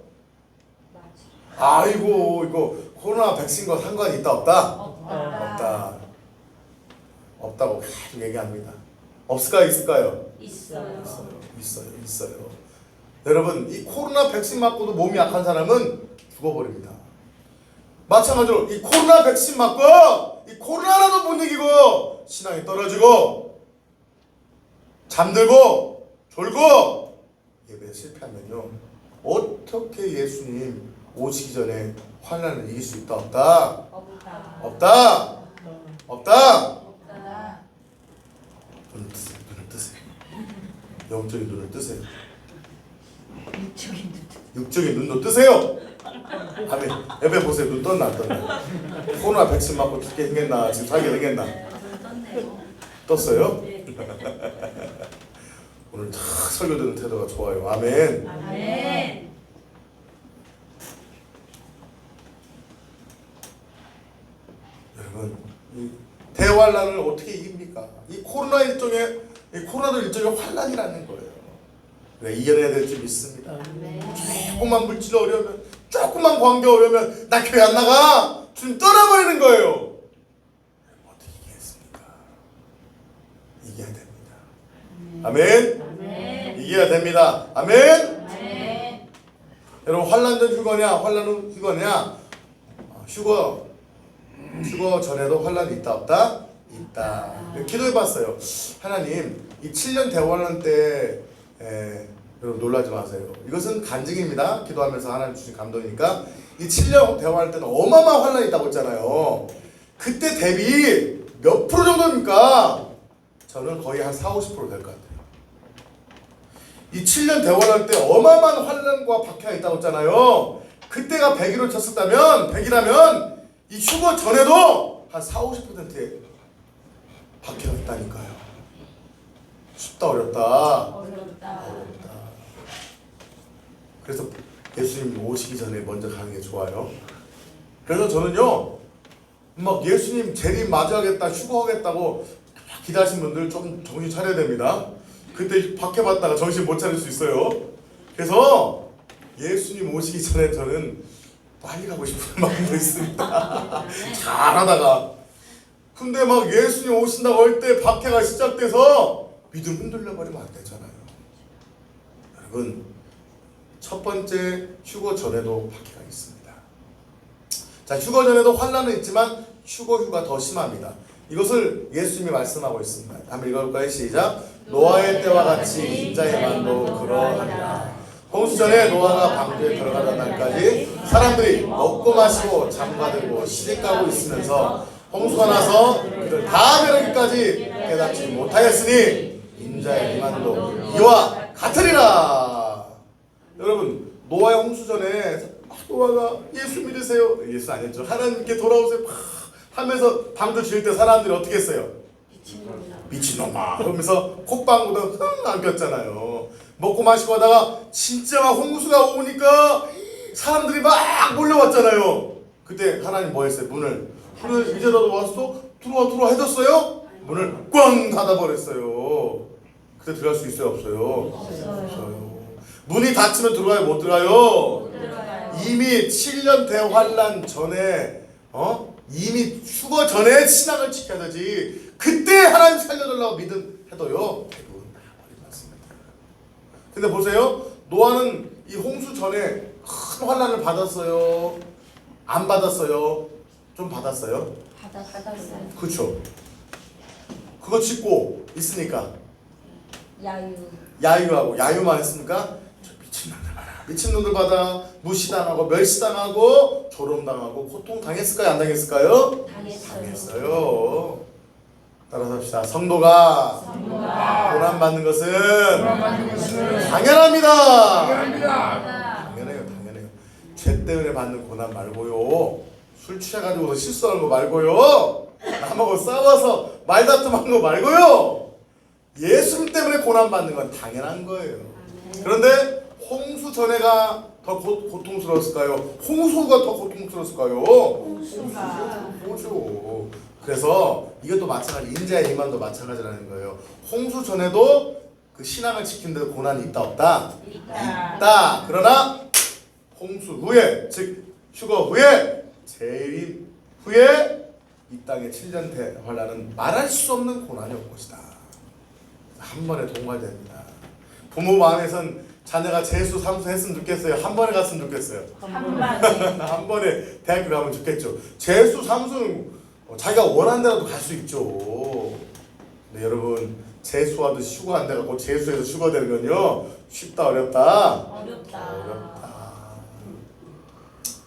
아이고 이거 코로나 백신과 상관이 있다 없다? 없다고 계속 얘기합니다. 없을까요 있을까요? 있어요. 여러분 이 코로나 백신 맞고도 몸이 약한 사람은 죽어버립니다. 마찬가지로 이 코로나 백신 맞고 이 코로나라도 못 이기고 신앙이 떨어지고 잠들고 졸고 예배에 실패하면요 어떻게 예수님 오시기 전에 환난을 이길 수 있다 없다? 눈을 뜨세요. 영적인 눈을 뜨세요. 육적인 눈도 뜨세요. 아멘. 예배 보세요. 눈 떴나 안 떴나? 코로나 백신 맞고 죽게 생겼나? 지금 살게 생겼나? 떴어요? 오늘 다 설교 듣는 태도가 좋아요. 아멘. 여러분 이 대환란을 어떻게 이깁니까? 이 코로나도 일종의 환란이라는 거예요. 왜 이겨내야 될 줄 믿습니다. 조금만 물질 어려우면, 조금만 관계 어려우면 나 교회 안 나가! 주님 떠나버리는 거예요. 어떻게 이기겠습니까? 이겨야 됩니다. 아멘. 이겨야 됩니다. 아멘. 여러분 환란 전 휴거냐 환란 후 휴거냐? 휴거 전에도 환란이 있다 없다? 있다. 기도해봤어요. 하나님 이 7년 대환란 때 여러분 놀라지 마세요. 이것은 간증입니다. 기도하면서 하나님 주신 감동이니까 이 7년 대환할 때는 어마어마한 환란이 있다고 했잖아요. 그때 대비 몇 프로 정도입니까? 저는 거의 한 40~50% 될 것 같아요. 이 7년 대환할 때 어마어마한 환란과 박해가 있다고 했잖아요. 그때가 100일을 쳤었다면 100이라면 이 휴거 전에도 한 40~50%의 박해가 있다니까요. 쉽다 어렵다. 그래서 예수님 오시기 전에 먼저 가는 게 좋아요. 그래서 저는요 막 예수님 재림 맞이하겠다 휴거하겠다고 기다리신 분들 좀 정신 차려야 됩니다. 그때 박해받다가 정신 못 차릴 수 있어요. 그래서 예수님 오시기 전에 저는 빨리 가고 싶은 마음도 있습니다. 잘하다가 근데 막 예수님 오신다고 할 때 박해가 시작돼서 믿음 흔들려 버리면 안 되잖아요. 여러분 첫 번째 휴거 전에도 박해가 있습니다. 자 휴거 전에도 환난은 있지만 휴가 더 심합니다. 이것을 예수님이 말씀하고 있습니다. 한번 읽어볼까요? 시작. 노아의 때와 같이 인자의 만도 그러하리라. 홍수 전에 노아가 방주에 들어가던 날까지 사람들이 먹고 마시고 잠가들고 시집가고 있으면서 홍수가 나서 그들 다 멸하기까지 깨닫지 못하였으니 인자의 임한도 이와 같으리라. 여러분 노아의 홍수 전에 노아가 예수 믿으세요. 예수 아니었죠. 하나님께 돌아오세요. 하면서 방주 지을 때 사람들이 어떻게 했어요? 미친놈아 그러면서 콧방구도 흥 안겼잖아요. 먹고 마시고 하다가 진짜 막 홍수가 오니까 사람들이 막 몰려왔잖아요. 그때 하나님 뭐 했어요? 문을 이제라도 왔어? 들어와 해줬어요? 문을 꽝 닫아버렸어요. 그때 들어갈 수 있어요? 없어요? 문이 닫히면 들어가요? 못 들어가요? 이미 7년 대환란 전에 이미 휴거 전에 신앙을 지켜야 되지. 그때 하나님 살려달라고 해도요 대부분 다 버리지. 근데 보세요, 노아는 이 홍수 전에 큰 환란을 받았어요? 안 받았어요? 좀 받았어요? 받았어요. 그렇죠. 그거 짓고 있으니까 야유만 했으니까 저 미친놈들 받아 무시당하고 멸시당하고 조롱당하고 고통당했을까요? 안 당했을까요? 당했어요. 따라서 합시다. 성도가 고난받는 것은 당연합니다. 당연해요. 죄 때문에 받는 고난 말고요, 술 취해가지고 실수하는 거 말고요, 남하고 싸워서 말다툼한 거 말고요, 예수님 때문에 고난받는 건 당연한 거예요. 그런데 홍수 전에가 더 고통스러웠을까요? 홍수가 더 고통스러웠을까요? 홍수죠. 그래서 이것도 마찬가지, 인자의 이만도 마찬가지라는 거예요. 홍수 전에도 그 신앙을 지키는데 고난이 있다 없다? 있다. 그러나 홍수 후에, 즉 휴거 후에, 재림 후에 이 땅의 7년 대환란은 말할 수 없는 고난이 올 것이다. 한 번에 동화됩니다. 부모 마음에선 자녀가 재수, 삼수 했으면 좋겠어요? 한 번에 갔으면 좋겠어요? 한 번에 대학교 가면 좋겠죠. 재수, 삼수는 자기가 원하는 데라도 갈 수 있죠. 근데 여러분, 재수하듯 휴가 안 돼갖고 재수해서 휴가 되는 건요, 쉽다 어렵다? 어렵다.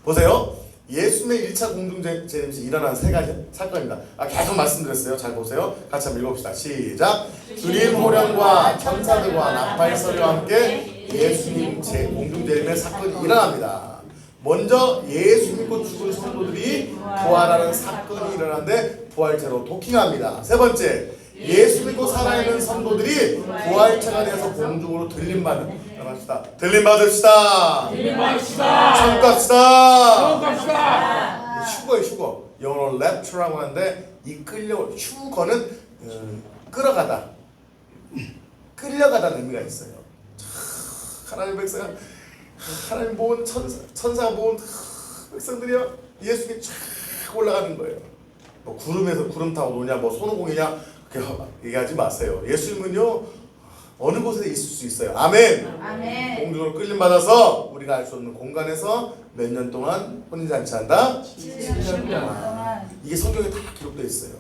보세요. 예수님의 1차 공중재림시 일어난 세 가지 사건입니다. 계속 말씀드렸어요. 잘 보세요. 같이 한번 읽어봅시다. 시작. 주님 호령과 천사들과 나팔소리와 함께 예수님 공중재림의 사건이 일어납니다. 먼저 예수 믿고 죽은 성도들이 부활하는 사건이 일어나는데 부활체로 도킹합니다. 세 번째, 예수 믿고 살아있는 성도들이 부활체가 되어서 공중으로 들림받는, 들림받읍시다. 천국 갑시다. 휴거. 영어로 rapture라고 하는데, 이 휴거는 끌려가다는 의미가 있어요. 하나님 백성, 하나님 모은 천사가 모은 백성들이요, 예수님이 쫙 올라가는 거예요. 뭐 구름에서 구름 타고 노냐, 뭐 손오공이냐, 그렇게 얘기하지 마세요. 예수님은요, 어느 곳에 있을 수 있어요. 아멘. 공중으로 끌림 받아서 우리가 알 수 없는 공간에서 몇 년 동안 혼인잔치한다? 7년 동안. 이게 성경에 다 기록되어 있어요.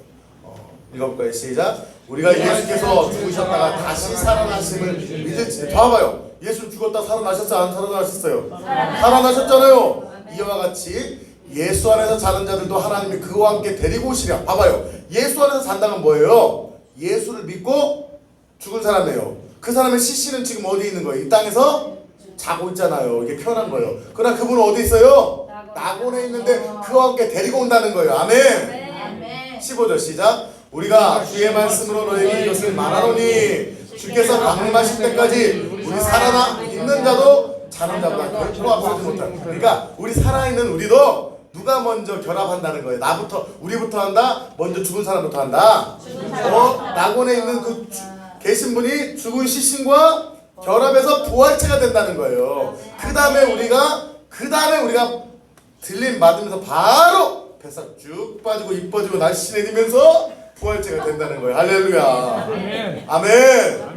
읽어볼까요? 시작. 우리가 예수께서 죽으셨다가 다시 살아나심을 믿을지. 봐봐요. 예수 죽었다 살아나셨어요? 안 살아나셨어요? 살아나셨잖아요. 이와 같이 예수 안에서 자는 자들도 하나님이 그와 함께 데리고 오시랴. 봐봐요. 예수 안에서 산다는 뭐예요? 예수를 믿고 죽은 사람이에요. 그 사람의 시신은 지금 어디 있는 거예요? 이 땅에서 자고 있잖아요. 이게 표현한 거예요. 그러나 그분은 어디 있어요? 낙원에 있는데 그와 함께 데리고 온다는 거예요. 아멘. 15절 시작. 우리가 주의 말씀으로 너에게 이것을 말하노니 주께서 강림하실 때까지 우리 살아나 있는 자도 자는 자보다 결코 앞서지 못한다. 그러니까 우리 살아있는 우리도 누가 먼저 결합한다는 거예요? 우리부터 한다? 먼저 죽은 사람부터 한다? 낙원에 있는 그 계신 분이 죽은 시신과 결합해서 부활체가 된다는 거예요. 그 다음에 우리가 들림 받으면서 바로 뱃살 쭉 빠지고 이뻐지고 날씬해지면서 부활체가 된다는 거예요. 할렐루야. 아멘.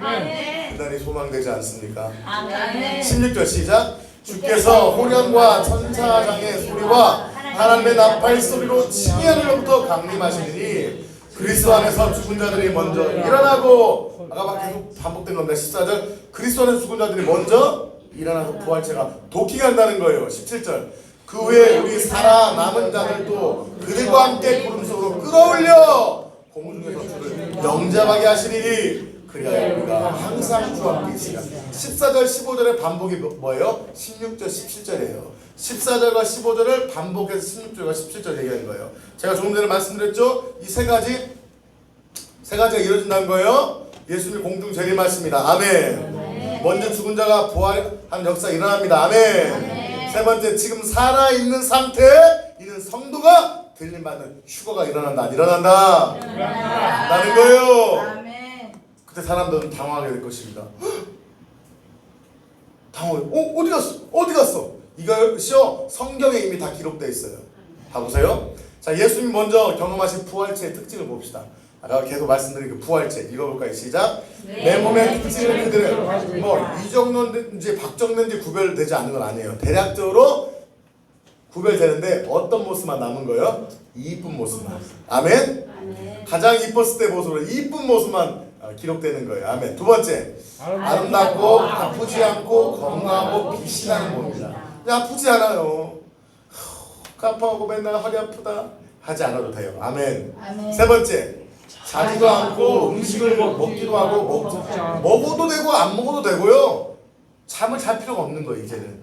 대단히 소망되지 않습니까? 아멘. 16절 시작. 주께서 호령과 천사장의 소리와 하나님의 나팔 소리로 층의 하늘로부터 강림하시니 그리스도 안에서 죽은 자들이 먼저 일어나고, 아까 계속 반복된 겁니다. 14절. 그리스도 안에서 죽은 자들이 먼저 일어나서 부활체가 도킹한다는 거예요. 17절. 그 후에 우리 살아남은 자들도 그들과 함께 구름 속으로 끌어올려 공중에서 주를 영접하게 하시리니 그리하여 우리가 항상 주와 함께 있으리라. 14절 15절의 반복이 뭐예요? 16절 17절이에요. 14절과 15절을 반복해서 16절과 17절 얘기하는 거예요. 제가 조금 전에 말씀드렸죠? 이 세 가지가 이루어진다는 거예요. 예수님이 공중 재림하십니다. 아멘. 먼저 죽은 자가 부활하는 역사가 일어납니다. 아멘. 세 번째, 지금 살아있는 상태에 있는 성도가 들림받는 휴거가 일어난다, 안 일어난다? 라는 거예요. 아멘. 그때 사람들은 당황하게 될 것입니다. 당황해. 어디 갔어? 어디 갔어? 이것이요, 성경에 이미 다 기록되어 있어요. 다 보세요. 자, 예수님 먼저 경험하신 부활체의 특징을 봅시다. 아까 계속 말씀드린 그 부활체 읽어볼까요? 시작. 내 몸의 특징을 그들은 이 정도인지 박정는지 구별되지 않는 건 아니에요. 대략적으로 구별되는데 어떤 모습만 남은 거예요? 이쁜 모습만. 아멘. 가장 이뻤을 때 모습으로 이쁜 모습만 기록되는 거예요. 아멘. 두 번째, 아름답고 아프지 않고 건강하고 빛이 나는 몸입니다. 아프지 않아요. 아파하고 맨날 허리 아프다 하지 않아도 돼요. 아멘. 세 번째, 자지도 않고 음식을 먹기도 하고 먹어도 되고 안 먹어도 되고요. 잠을 잘 필요가 없는 거예요. 이제는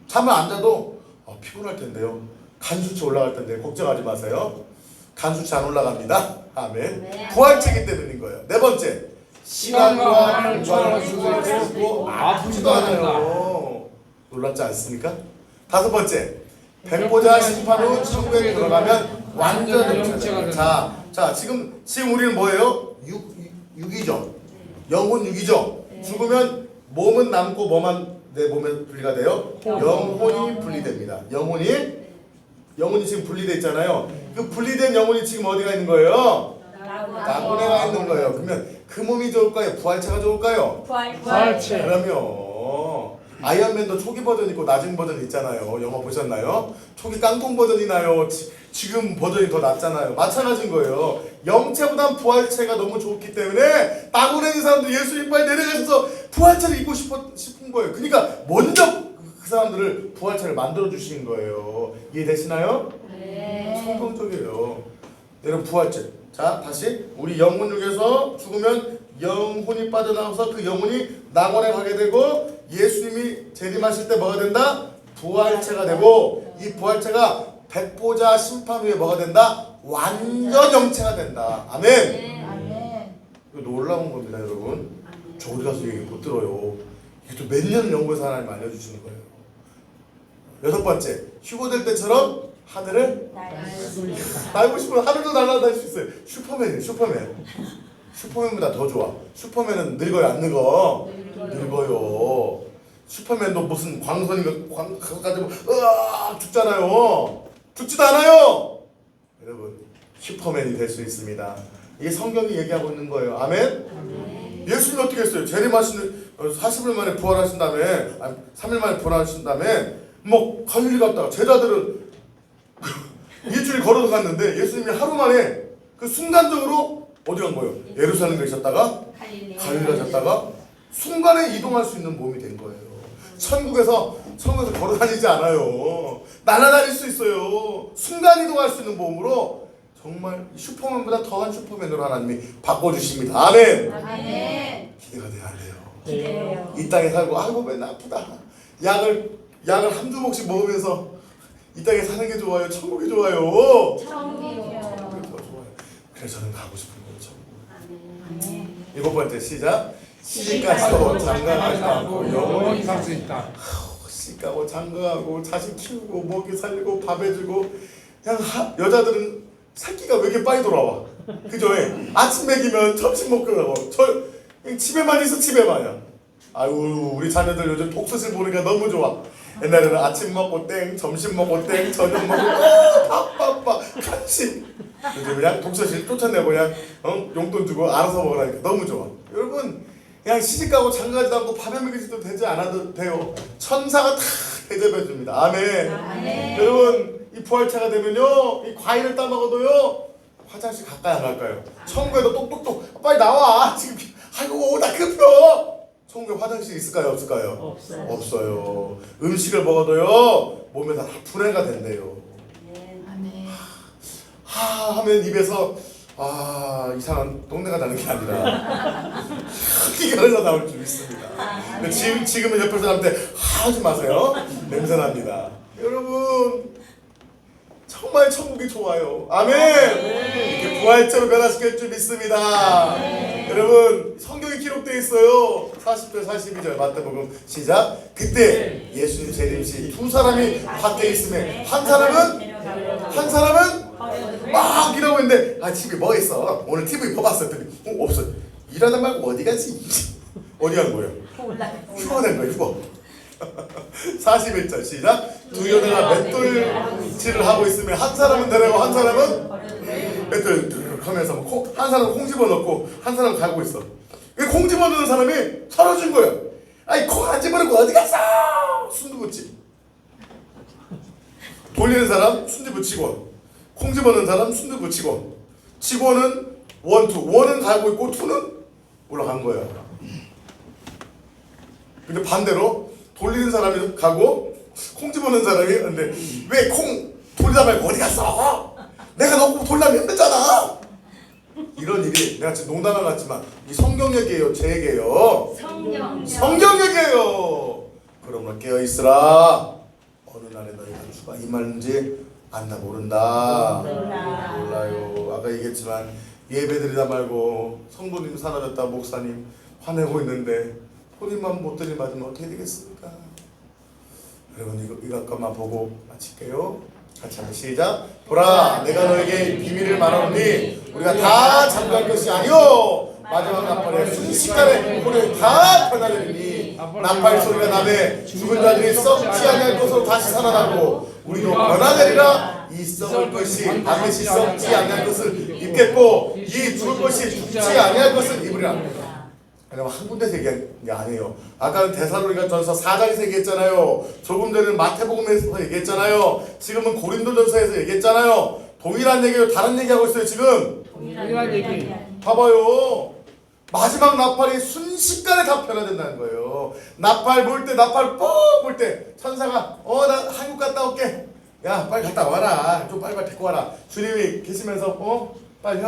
잠을 안 자도 피곤할 텐데요. 간 수치 올라갈 텐데 걱정하지 마세요. 간 수치 안 올라갑니다. 아멘. 부활체이기 때문인 거예요. 네 번째, 시간과 공간을 주고 아프지도 않아요. 놀랍지 않습니까? 다섯 번째, 백보자 심판 후 천국에 들어가면 완전 영체가 된다. 자, 지금 우리는 뭐예요? 육이죠. 영혼 육이죠. 죽으면 몸은 남고 뭐만 내 몸에 분리가 돼요? 영혼이 분리됩니다. 영혼이 지금 분리돼 있잖아요. 그 분리된 영혼이 지금 어디가 있는 거예요? 나군에가 있는 거예요. 그러면 그 몸이 좋을까요? 부활체가 좋을까요? 부활체. 그러면 아이언맨도 초기 버전 있고 나중 버전 있잖아요. 영화 보셨나요? 초기 깡통 버전이 나요. 지금 버전이 더 낫잖아요. 마찬가지인 거예요. 영체보단 부활체가 너무 좋기 때문에 나군에 있는 사람들 예수님 빨리 내려가셔서 부활체를 입고 싶은 거예요. 그러니까 먼저 그 사람들을 부활체를 만들어 주신 거예요. 이해되시나요? 네. 성경적이에요. 여러분, 부활체. 자, 다시 우리 영혼육에서 죽으면 영혼이 빠져나와서 그 영혼이 낙원에 가게 되고 예수님이 재림하실 때 뭐가 된다? 부활체가 되고 이 부활체가 백보자 심판 후에 뭐가 된다? 완전 영체가 된다. 아멘. 아멘. 이거 놀라운 겁니다, 여러분. 저 어디 가서 얘기 못 들어요. 이게 또 몇 년 연구해서 하나님 알려주시는 거예요. 여섯 번째, 휴거될 때처럼 하늘을 날고 싶으면 하늘도 날아다닐 수 있어요. 슈퍼맨이에요. 슈퍼맨보다 더 좋아. 슈퍼맨은 늙어요, 안 늙어? 늙어요. 슈퍼맨도 무슨 광선인가 가가지고 으악 죽잖아요. 죽지도 않아요. 여러분, 슈퍼맨이 될 수 있습니다. 이게 성경이 얘기하고 있는 거예요. 아멘. 예수님이 어떻게 했어요? 재림하시는 40일 만에 부활하신 다음에 3일 만에 부활하신 다음에 뭐 갈릴리 갔다가 제자들은 일주일 걸어서 갔는데 예수님이 하루 만에 그 순간적으로 어디 간 거예요? 예루살렘 계셨다가 갈릴리 가셨다가 순간에 이동할 수 있는 몸이 된 거예요. 천국에서 걸어 다니지 않아요. 날아다닐 수 있어요. 순간 이동할 수 있는 몸으로 정말 슈퍼맨보다 더한 슈퍼맨으로 하나님이 바꿔주십니다. 아멘. 아멘. 기대가 돼야 돼요. 기대요. 이 땅에 살고 아이고 맨날 아프다. 약을 한두 몫씩 먹으면서 이 땅에 사는 게 좋아요? 천국이 좋아요? 천국이요. 천국이 더 좋아요. 그래서 저는 가고 싶은 거예요. 천국. 아멘. 일곱 번째, 시작. 시집가서 장가가지 않고 영원히 살 수 있다. 시집가고 장가가고 자식 키우고 먹이 살리고 밥 해주고 그냥 여자들은 새끼가 왜 이렇게 빨리 돌아와? 그죠? 아침 먹이면 점심 먹고 가고 그냥 집에만 있어. 집에만이야. 아유, 우리 자녀들 요즘 독서실 보니까 너무 좋아. 옛날에는 아침 먹고 땡, 점심 먹고 땡, 저녁 먹고 바빠빠 간식. 요즘 그냥 독서실 쫓아내고 그냥 용돈 주고 알아서 먹으라니까 너무 좋아. 여러분, 그냥 시집가고 장가가지도 않고 밥에 먹이지도 되지 않아도 돼요. 천사가 다 대접해 줍니다. 아멘. 아멘. 여러분, 이 부활체가 되면요, 이 과일을 따먹어도요 화장실 가까이 안 갈까요? 천국에도 똑똑똑 빨리 나와. 지금 아이고 나 급혀. 천국에 화장실 있을까요? 없을까요? 없어요. 음식을 먹어도요 몸에서 다 분해가 된대요. 아멘. 하면 입에서 이상한 똥내가 나는 게 아니라 기가 흘러 나올 줄 믿습니다. 근데 지금은 옆에 사람한테 하지 마세요. 냄새 납니다. 여러분, 정말 천국이 좋아요. 아멘. 이렇게 부활체로 변화시킬 줄 믿습니다. 여러분 성경에 기록되어 있어요. 40절 42절 마태복음 시작. 그때 예수님 재림시 두 사람이 밭에 있음에 한 사람은 막 일하고 있는데 아 집에 뭐 있어? 오늘 TV 봐봤어. 없어. 일하다 말고 어디 가지? 어디 간 거예요? 휴가 된 거예요. 휴가. 41절 시작. 두 여자가 맷돌질을 하고 있으면 한 사람은 데려고 한 사람은 맷돌 하면서 한 사람은 콩 집어넣고 한 사람은 가고 있어. 콩 집어넣는 사람이 사라진 거야. 아니 콩 안 집어넣고 어디 갔어? 순두부찌. 돌리는 사람 순두부치고 콩 집어넣는 사람 순두부치고 치고는 원은 가고 있고 투는 올라간 거야. 근데 반대로 돌리는 사람이 가고 콩 집어넣는 사람이 근데 왜 콩 돌리다 말고 어디 갔어? 내가 너 돌려면 힘들잖아. 이런 일이 내가 지금 농담을 같지만 이 성경 얘기예요. 제 얘기예요. 성경 얘기예요. 그러므로 깨어있으라. 어느 날에 너희가 주가 임하는지 안나 모른다. 몰라요. 아까 얘기했지만 예배드리다 말고 성도님 사라졌다 목사님 화내고 있는데 소리만 못 들이받으면 어떻게 되겠습니까? 여러분 이것만 보고 마칠게요. 같이 한번 시작. 보라 내가 너에게 비밀을 말하오니 우리가 다 잠깐 것이 아니오 마지막 나팔에 순식간에 우리 다 변하리니 나팔 소리가 나매 죽은 자들이 썩지 아니할 것으로 다시 살아나고 우리도 변화되리라. 이 썩을 것이 반드시 썩지 아니할 것을 입겠고 이 죽을 것이 죽지 아니할 것을 입으리라. 그럼 한 군데서 얘기한 게 아니에요. 아까는 데살로니가 전서 4장에서 얘기했잖아요. 조금 전에는 마태복음에서 얘기했잖아요. 지금은 고린도전서에서 얘기했잖아요. 동일한 얘기예요. 다른 얘기하고 있어요. 지금 동일한 얘기. 봐봐요. 마지막 나팔이 순식간에 다 변화된다는 거예요. 나팔 불 때 나팔 뻑 불 때 천사가 나 한국 갔다 올게. 야 빨리 갔다 와라. 좀 빨리 데리고 와라. 주님이 계시면서 빨리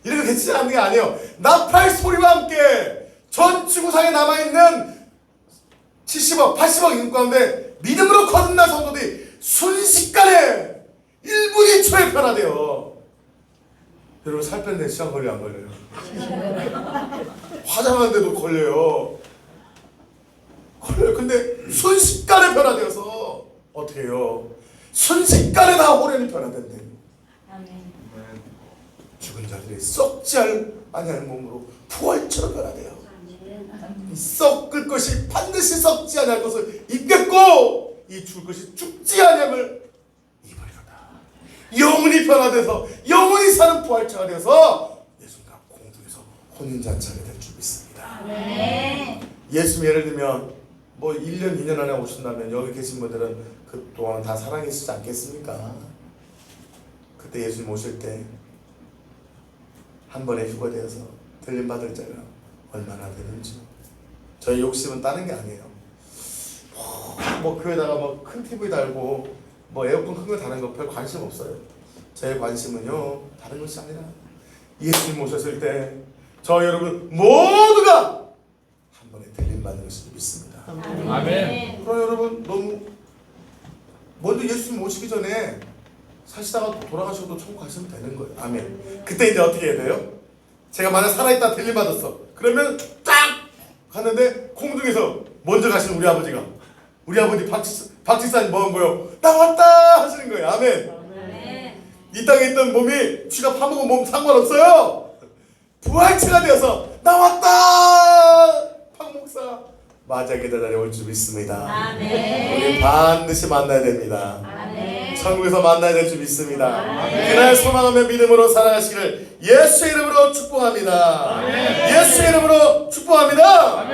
이렇게 계시지 않는 게 아니에요. 나팔 소리와 함께 전 지구상에 남아있는 70억 80억 인구 가운데 믿음으로 거듭난 성도들이 순식간에 1분 2초에 변화돼요. 여러분 살 빼는데 시간 걸려 안 걸려요? 화장하는데도 걸려요. 근데 순식간에 변화되어서 어떻게 해요? 순식간에 다 호련히 변화된대. 죽은 자들이 썩지 아니할 몸으로 부활처럼 변화돼요. 썩을 것이 반드시 썩지 아니할 것을 입겠고 이 죽을 것이 죽지 아니함을 입으리로다. 영혼이 변화돼서 영혼이 사는 부활체가 되어서 예수님과 공중에서 혼인잔치하게 될 줄 믿습니다. 예수님 예를 들면 뭐 1년 2년 안에 오신다면 여기 계신 분들은 그동안 다 살아계시지 않겠습니까? 그때 예수님 오실 때 한 번에 휴가되어서 들림받을 자가 얼마나 되는지. 저희 욕심은 다른 게 아니에요. 뭐 교회다가 뭐 큰 TV 달고 뭐 에어컨 큰 거 다른 거 별 관심 없어요. 제 관심은요 다른 것이 아니라 예수님 오셨을 때 저 여러분 모두가 한 번에 들림받는 것을 믿습니다. 아멘. 그럼 여러분 너무 먼저 예수님 오시기 전에 사시다가 돌아가셔도 천국 가시면 되는 거예요. 아멘. 그때 이제 어떻게 해야 돼요? 제가 만약 살아있다 들림받았어. 그러면 딱 갔는데 공중에서 먼저 가시는 우리 아버지가 우리 아버지 박지사님 뭐 한 거예요? 나 왔다 하시는 거예요. 아멘. 이 땅에 있던 몸이 쥐가 파먹은 몸 상관없어요. 부활체가 되어서 나 왔다 박 목사 마지막에 자리에 올 줄 믿습니다. 우리 반드시 만나야 됩니다. 천국에서 만나야 될 줄 믿습니다. 그날 소망하며 믿음으로 살아가시기를 예수의 이름으로 축복합니다. 예수의 이름으로 축복합니다.